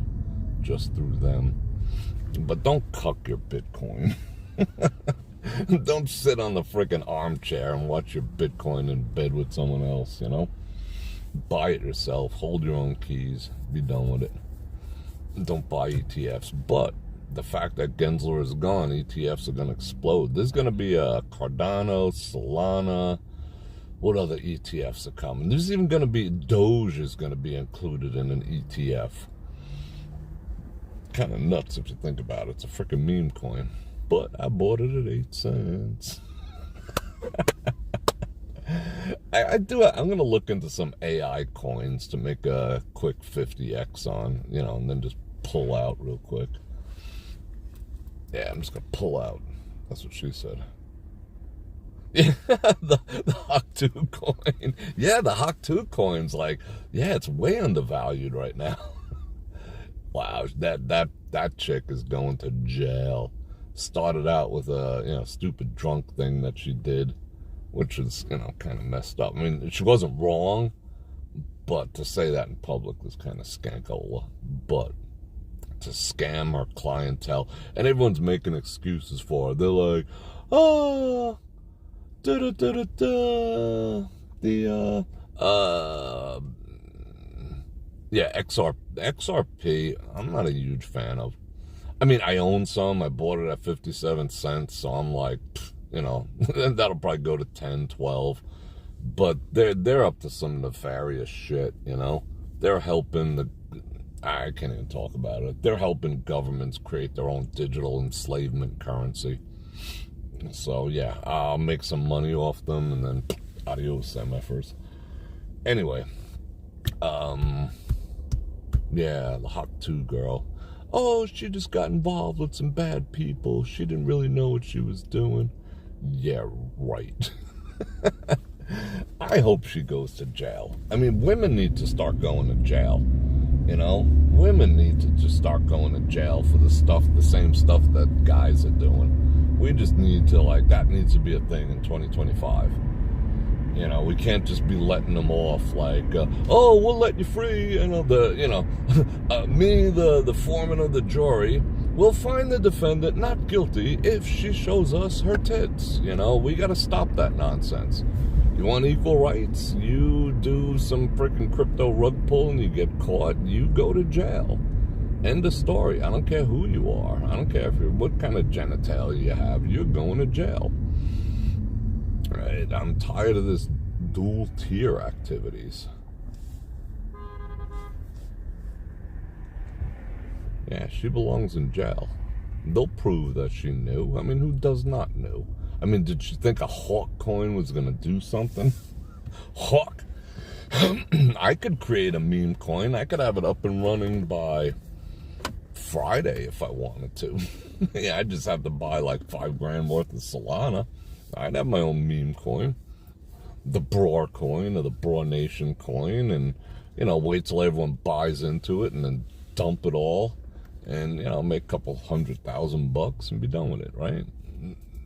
Just through them. But don't cuck your Bitcoin. Don't sit on the freaking armchair and watch your Bitcoin in bed with someone else, you know? Buy it yourself. Hold your own keys. Be done with it. Don't buy ETFs. But the fact that Gensler is gone, ETFs are going to explode. There's going to be a Cardano, Solana. What other ETFs are coming? There's even going to be, Doge is going to be included in an ETF. Kind of nuts if you think about it. It's a freaking meme coin. But I bought it at 8 cents. I'm going to look into some AI coins to make a quick 50x on, you know, and then just pull out real quick. Yeah, I'm just going to pull out. That's what she said. Yeah, the Hawk2 coin. Yeah, the Hawk2 coin's like, yeah, it's way undervalued right now. Wow, that chick is going to jail. Started out with a, you know, stupid drunk thing that she did, which is, you know, kind of messed up. I mean, she wasn't wrong, But to say that in public is kind of skankola. But to scam her clientele, and everyone's making excuses for her. They're like, oh, yeah, XRP, I'm not a huge fan of. I mean, I own some. I bought it at 57 cents, so I'm like, you know, that'll probably go to 10, 12. But they're up to some nefarious shit, you know. They're helping I can't even talk about it. They're helping governments create their own digital enslavement currency. So, yeah, I'll make some money off them, and then adios, MFers. Anyway, yeah, the Hot 2 girl. Oh, she just got involved with some bad people. She didn't really know what she was doing. Yeah, right. I hope she goes to jail. I mean, women need to start going to jail. You know, women need to just start going to jail for the same stuff that guys are doing. We just need to, like, that needs to be a thing in 2025. You know, we can't just be letting them off like, oh, we'll let you free. You know, me, the foreman of the jury, will find the defendant not guilty if she shows us her tits. You know, we got to stop that nonsense. You want equal rights? You do some freaking crypto rug pull and you get caught, you go to jail. End of story. I don't care who you are. I don't care what kind of genitalia you have. You're going to jail. Right? I'm tired of this dual tier activities. Yeah, she belongs in jail. They'll prove that she knew. I mean, who does not know? I mean, did she think a Hawk coin was going to do something? Hawk. I could create a meme coin. I could have it up and running by Friday if I wanted to. Yeah, I just have to buy like $5,000 worth of Solana. I'd have my own meme coin. The Bror coin or the Bror Nation coin, and, you know, wait till everyone buys into it and then dump it all and, you know, make a couple $100,000 and be done with it, right?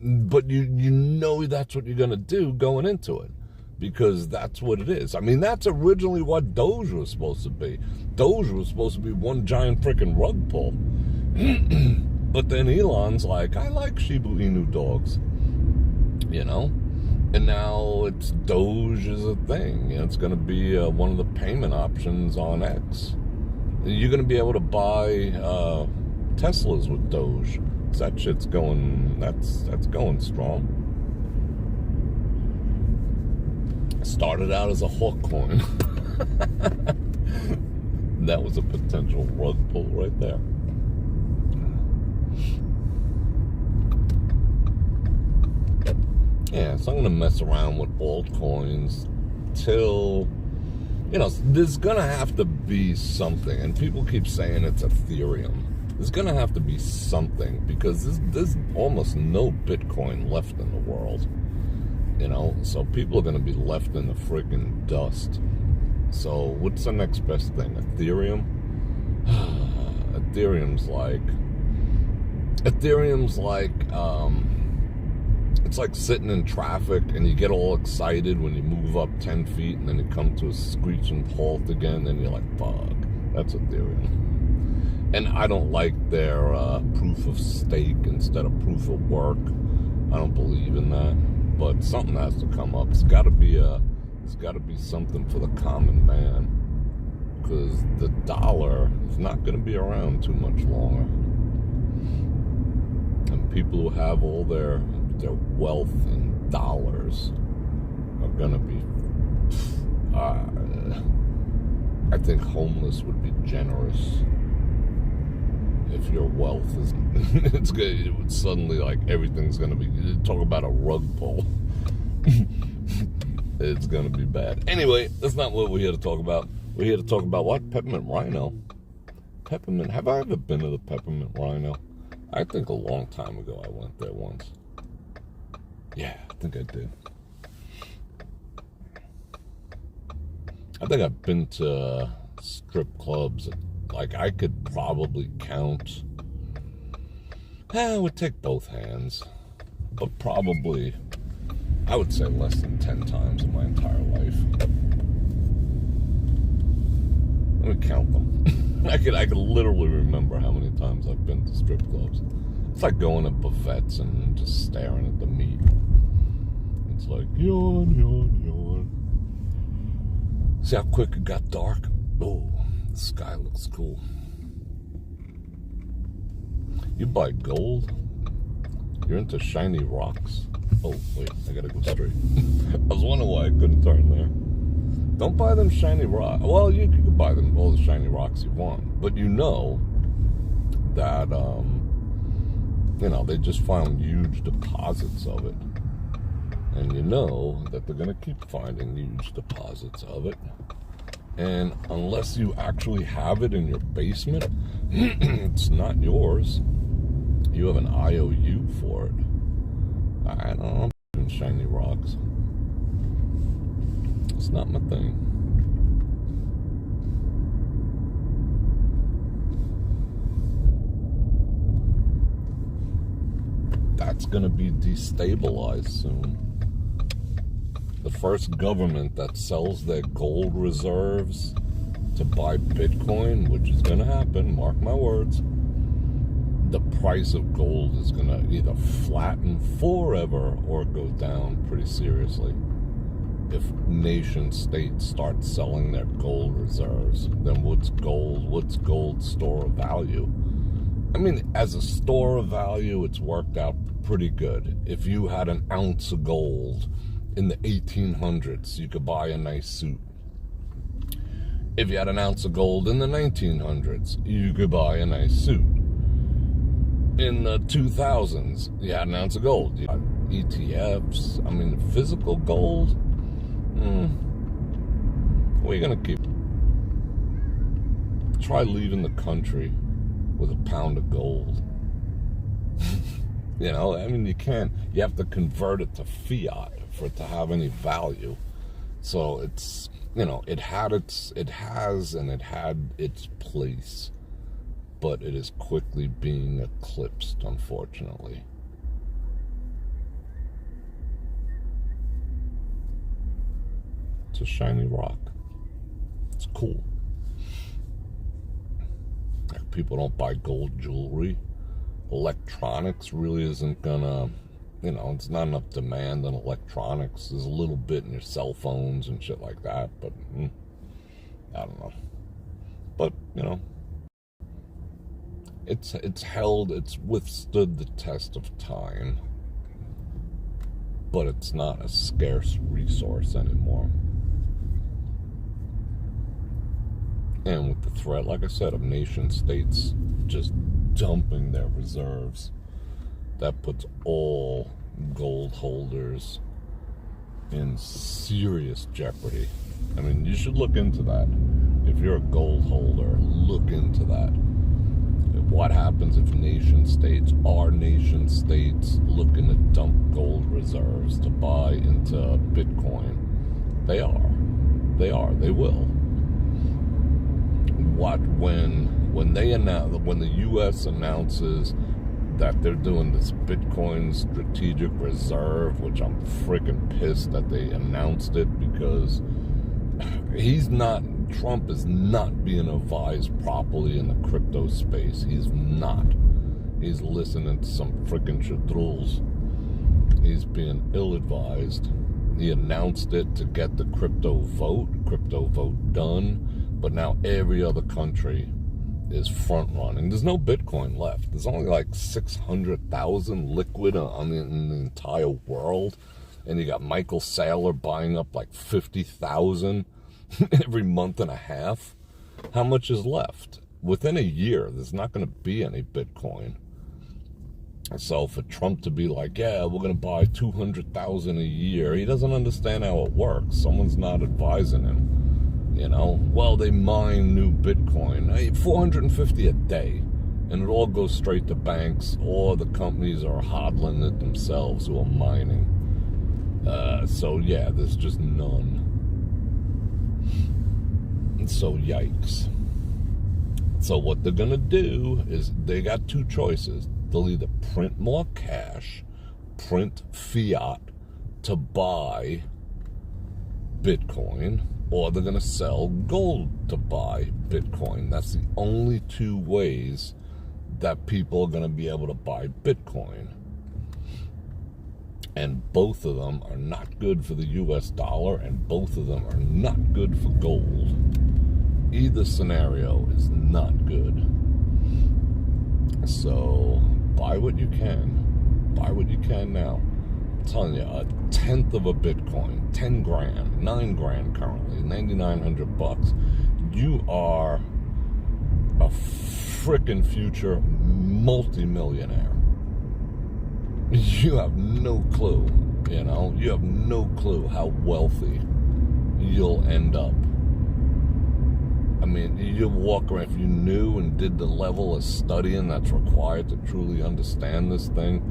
But you know that's what you're going to do going into it, because that's what it is. I mean, that's originally what Doge was supposed to be. Doge was supposed to be one giant freaking rug pull. But then Elon's like, I like Shiba Inu dogs, you know? And now it's Doge is a thing. You know, it's going to be one of the payment options on X. You're going to be able to buy Teslas with Doge. That shit's going, that's going strong. Started out as a Hawk coin. That was a potential rug pull right there. Yeah, so I'm going to mess around with altcoins till, you know, there's going to have to be something. And people keep saying it's Ethereum. There's going to have to be something, because there's almost no Bitcoin left in the world. You know, so people are going to be left in the friggin' dust. So what's the next best thing? Ethereum? Ethereum's like, it's like sitting in traffic and you get all excited when you move up 10 feet and then you come to a screeching halt again, and you're like, fuck, that's Ethereum. And I don't like their proof of stake instead of proof of work. I don't believe in that. But something has to come up. It's got to be something for the common man, because the dollar is not going to be around too much longer. And people who have all their wealth in dollars are going to be. I think homeless would be generous. If your wealth is, it's good. It would suddenly, like, everything's gonna be. Talk about a rug pull. It's gonna be bad. Anyway, that's not what we're here to talk about. We're here to talk about what? Peppermint Rhino. Peppermint. Have I ever been to the Peppermint Rhino? I think a long time ago I went there once. Yeah, I think I did. I think I've been to strip clubs. Like, I could probably count. I would take both hands. But probably, I would say less than 10 times in my entire life. Let me count them. I could literally remember how many times I've been to strip clubs. It's like going to buffets and just staring at the meat. It's like, yawn, yawn, yawn. See how quick it got dark? Oh, the sky looks cool. You buy gold? You're into shiny rocks? Oh, wait, I gotta go straight. I was wondering why I couldn't turn there. Don't buy them shiny rocks. Well, you can buy them all the shiny rocks you want. But you know that, they just found huge deposits of it. And you know that they're going to keep finding huge deposits of it. And unless you actually have it in your basement, it's not yours. You have an IOU for it. I don't know. Shiny rocks. It's not my thing. That's going to be destabilized soon. The first government that sells their gold reserves to buy Bitcoin, which is going to happen, mark my words, the price of gold is going to either flatten forever or go down pretty seriously. If nation states start selling their gold reserves, then what's gold store of value? I mean, as a store of value, it's worked out pretty good. If you had an ounce of gold in the 1800s, you could buy a nice suit. If you had an ounce of gold in the 1900s, you could buy a nice suit. In the 2000s, you had an ounce of gold. You had ETFs. I mean, physical gold, what are you going to keep? Try leaving the country with a pound of gold. I mean, you can't. You have to convert it to fiat for it to have any value. So it's, it had its place, but it is quickly being eclipsed, unfortunately. It's a shiny rock. It's cool. People don't buy gold jewelry. Electronics really isn't gonna, it's not enough demand on electronics. There's a little bit in your cell phones and shit like that, but I don't know. But, it's withstood the test of time, but it's not a scarce resource anymore. And with the threat, like I said, of nation states just dumping their reserves, that puts all gold holders in serious jeopardy. I mean, you should look into that. If you're a gold holder, look into that. What happens if our nation states, looking to dump gold reserves to buy into Bitcoin? They will. When the U.S. announces that they're doing this Bitcoin strategic reserve, which I'm freaking pissed that they announced it, because Trump is not being advised properly in the crypto space. He's not. He's listening to some freaking shadruls. He's being ill-advised. He announced it to get the crypto vote done. But now every other country is front-running. There's no Bitcoin left. There's only like 600,000 liquid in the entire world. And you got Michael Saylor buying up like 50,000 every month and a half. How much is left? Within a year, there's not going to be any Bitcoin. So for Trump to be like, yeah, we're going to buy 200,000 a year, he doesn't understand how it works. Someone's not advising him. Well, they mine new Bitcoin, 450 a day, and it all goes straight to banks, or the companies are hodling it themselves who are mining. So yeah, there's just none. So yikes. So what they're gonna do is they got two choices. They'll either print more cash, print fiat to buy Bitcoin, or they're going to sell gold to buy Bitcoin. That's the only two ways that people are going to be able to buy Bitcoin. And both of them are not good for the US dollar, and both of them are not good for gold. Either scenario is not good. So buy what you can. Buy what you can now. I'm telling you, a tenth of a Bitcoin, 10 grand, 9 grand currently, $9,900. You are a frickin' future multi-millionaire. You have no clue, you know? You have no clue how wealthy you'll end up. I mean, you'll walk around, if you knew and did the level of studying that's required to truly understand this thing,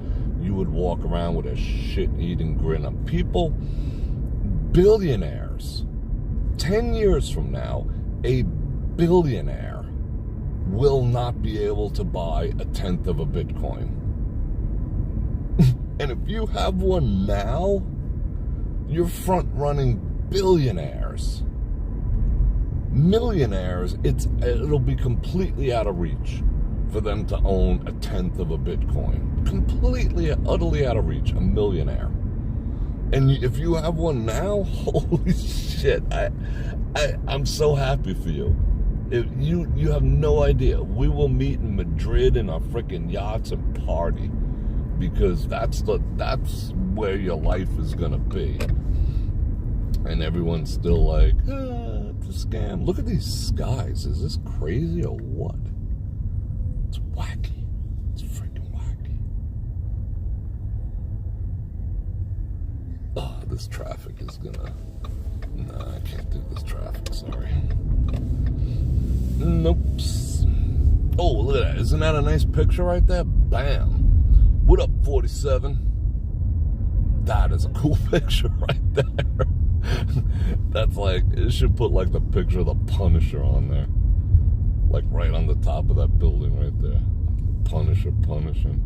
you would walk around with a shit-eating grin. Of people, billionaires, 10 years from now, a billionaire will not be able to buy a tenth of a Bitcoin. And if you have one now, you're front-running billionaires. Millionaires, it'll be completely out of reach for them to own a tenth of a Bitcoin. Completely, utterly out of reach, a millionaire. And if you have one now, holy shit, I'm so happy for you. You have no idea. We will meet in Madrid in our freaking yachts and party, because that's where your life is gonna be. And everyone's still like, it's a scam. Look at these skies. Is this crazy or what? It's wacky. It's freaking wacky. Oh, this traffic is gonna... Nah, I can't do this traffic, sorry. Nope. Oh, look at that. Isn't that a nice picture right there? Bam. What up, 47? That is a cool picture right there. That's like, it should put like the picture of the Punisher on there. Like right on the top of that building right there. Punisher punishing.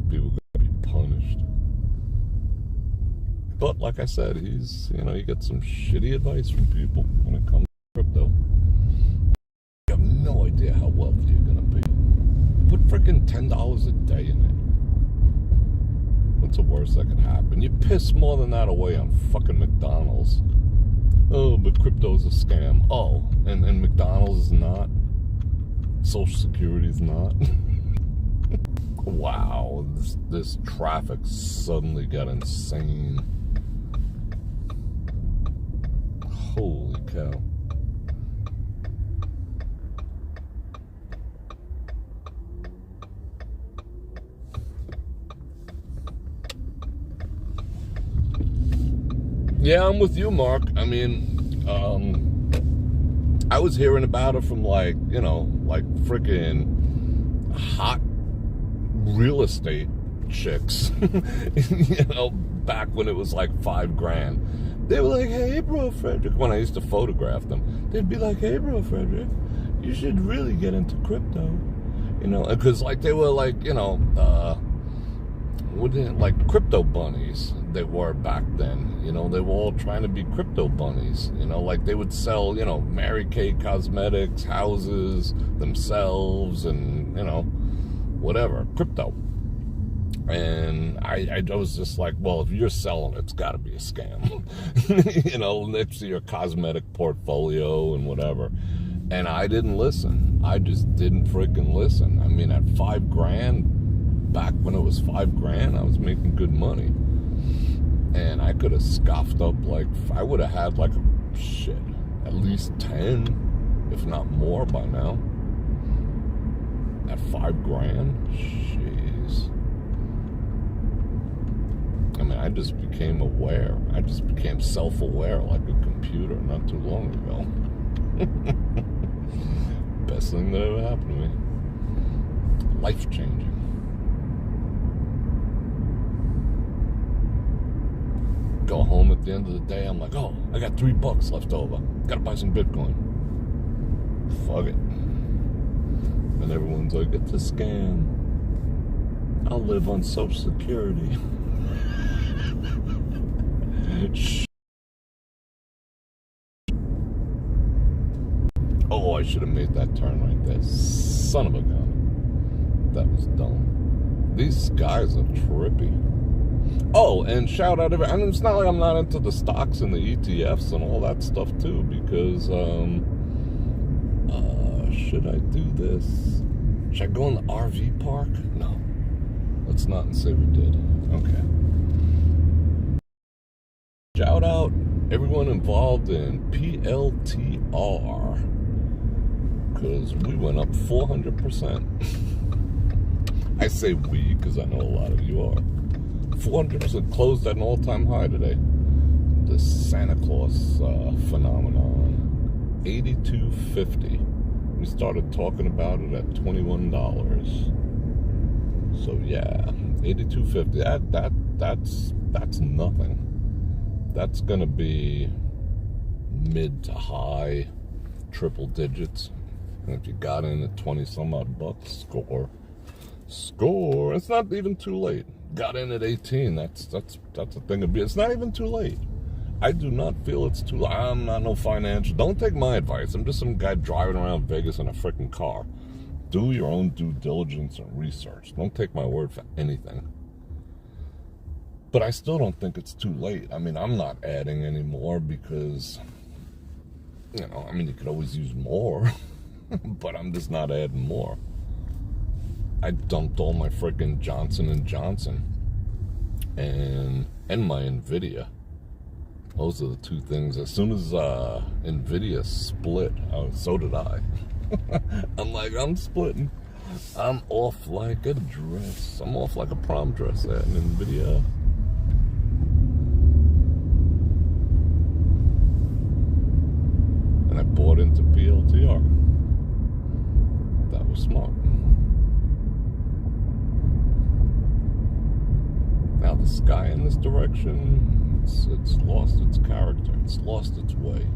People gotta be punished. But like I said, he's, you know, you get some shitty advice from people when it comes to crypto. You have no idea how wealthy you're gonna be. Put freaking $10 a day in it. What's the worst that could happen? You piss more than that away on fucking McDonald's. Oh, but crypto's a scam. Oh, and McDonald's is not. Social Security is not. Wow, this traffic suddenly got insane. Holy cow. Yeah, I'm with you, Mark. I mean, I was hearing about it from like, you know, like freaking hot real estate chicks, you know, back when it was like $5 grand. They were like, hey, Bror Fredrik, when I used to photograph them, they'd be like, hey, Bror Fredrik, you should really get into crypto, you know, because like they were like, you know, like crypto bunnies they were back then, you know, they were all trying to be crypto bunnies, you know, like they would sell, you know, Mary Kay cosmetics, houses, themselves, and, you know, whatever, crypto. And I was just like, well, if you're selling it, it's got to be a scam, you know, next to your cosmetic portfolio and whatever. And I didn't listen. I just didn't freaking listen. I mean, at $5 grand, back when it was $5 grand, I was making good money. And I could have scoffed up, like, I would have had like, shit, at least 10, if not more by now. At $5 grand, jeez. I mean, I just became aware. I just became self-aware like a computer not too long ago. Best thing that ever happened to me. Life-changing. Go home at the end of the day, I'm like, oh, I got $3 left over. Gotta buy some Bitcoin. Fuck it. And everyone's like, it's a scam. I'll live on Social Security. I should have made that turn right there. Son of a gun. That was dumb. These guys are trippy. Oh, and shout out I mean, it's not like I'm not into the stocks and the ETFs and all that stuff too, because should I do this? Should I go in the RV park? No. Let's not and say we did. Okay. Shout out everyone involved in PLTR, because we went up 400%. I say we because I know a lot of you are. 400% closed at an all-time high today. The Santa Claus phenomenon. $82.50. We started talking about it at $21. So yeah, $82.50. That's nothing. That's gonna be mid to high triple digits. And if you got in at 20 some odd bucks, score. It's not even too late. Got in at 18. That's a thing of beauty. It's not even too late. I do not feel it's too late. I'm not no financial. Don't take my advice. I'm just some guy driving around Vegas in a freaking car. Do your own due diligence and research. Don't take my word for anything. But I still don't think it's too late. I mean, I'm not adding anymore because, you know, I mean, you could always use more. But I'm just not adding more. I dumped all my freaking Johnson & Johnson and my NVIDIA. Those are the two things. As soon as NVIDIA split, so did I. I'm like, I'm splitting. I'm off like a dress. I'm off like a prom dress at NVIDIA. And I bought into PLTR. That was smart. Now the sky in this direction, it's lost its character. It's lost its way.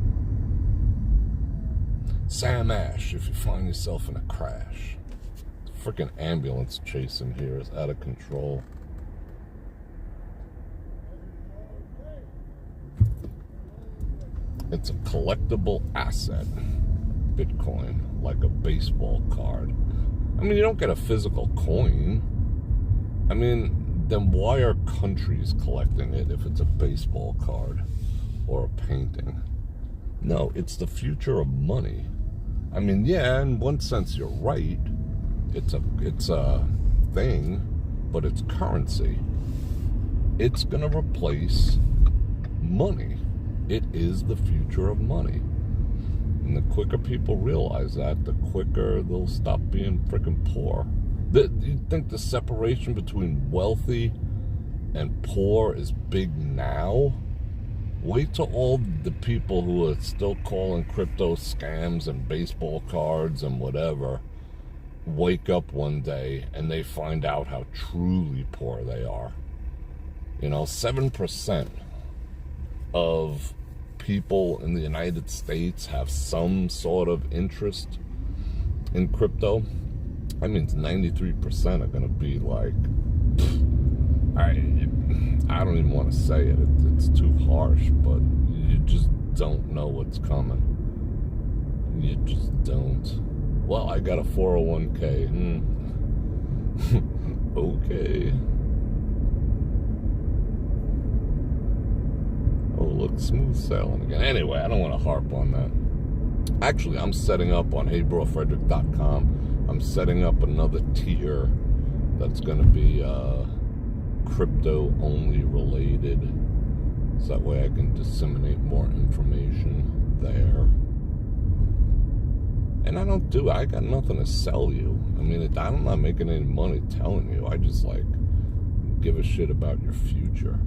Sam Ash, if you find yourself in a crash. The freaking ambulance chasing here is out of control. It's a collectible asset. Bitcoin, like a baseball card. I mean, you don't get a physical coin. I mean, then why are countries collecting it if it's a baseball card or a painting? No, it's the future of money. I mean, yeah, in one sense you're right. It's a thing, but it's currency. It's gonna replace money. It is the future of money. And the quicker people realize that, the quicker they'll stop being freaking poor. You think the separation between wealthy and poor is big now? Wait till all the people who are still calling crypto scams and baseball cards and whatever wake up one day and they find out how truly poor they are. You know, 7% of people in the United States have some sort of interest in crypto. That means 93% are going to be like, I don't even want to say it. It's too harsh, but you just don't know what's coming. You just don't. Well, I got a 401k. Okay. Oh, look, smooth sailing again. Anyway, I don't want to harp on that. Actually, I'm setting up on brorfredrik.com. I'm setting up another tier that's going to be crypto only related, so that way I can disseminate more information there. And I got nothing to sell you. I mean, I'm not making any money telling you. I just like give a shit about your future.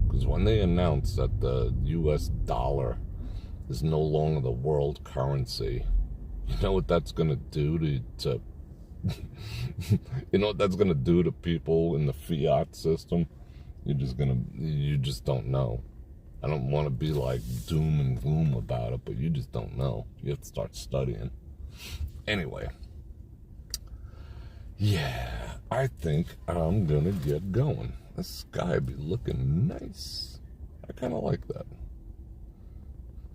Because when they announce that the US dollar is no longer the world currency, you know what that's going to do to you know what that's going to do to people in the fiat system? You just don't know. I don't want to be like doom and gloom about it, but you just don't know. You have to start studying. Anyway. Yeah, I think I'm going to get going. The sky be looking nice. I kind of like that.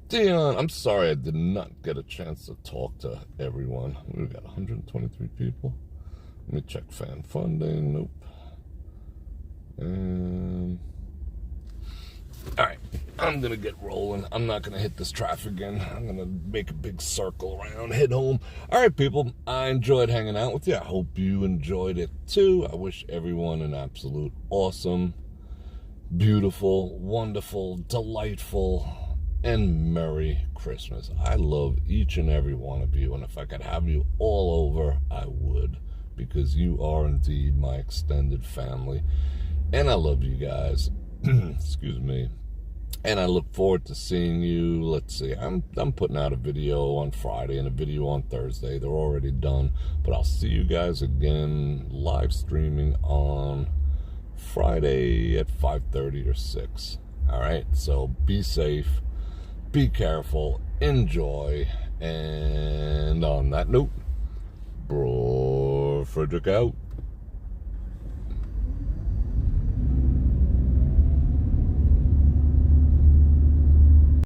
Dion, I'm sorry I did not get a chance to talk to everyone. We've got 123 people. Let me check fan funding. Nope. Alright, I'm gonna get rolling. I'm not gonna hit this traffic again. I'm gonna make a big circle around, head home. Alright, people, I enjoyed hanging out with you. I hope you enjoyed it too. I wish everyone an absolute awesome, beautiful, wonderful, delightful, and Merry Christmas. I love each and every one of you, and if I could have you all over, I would, because you are indeed my extended family, and I love you guys. Excuse me. And I look forward to seeing you. Let's see, I'm putting out a video on Friday and a video on Thursday. They're already done, but I'll see you guys again live streaming on Friday at 5:30 or 6. All right, so be safe, be careful, enjoy, and on that note, Bror Fredrik out.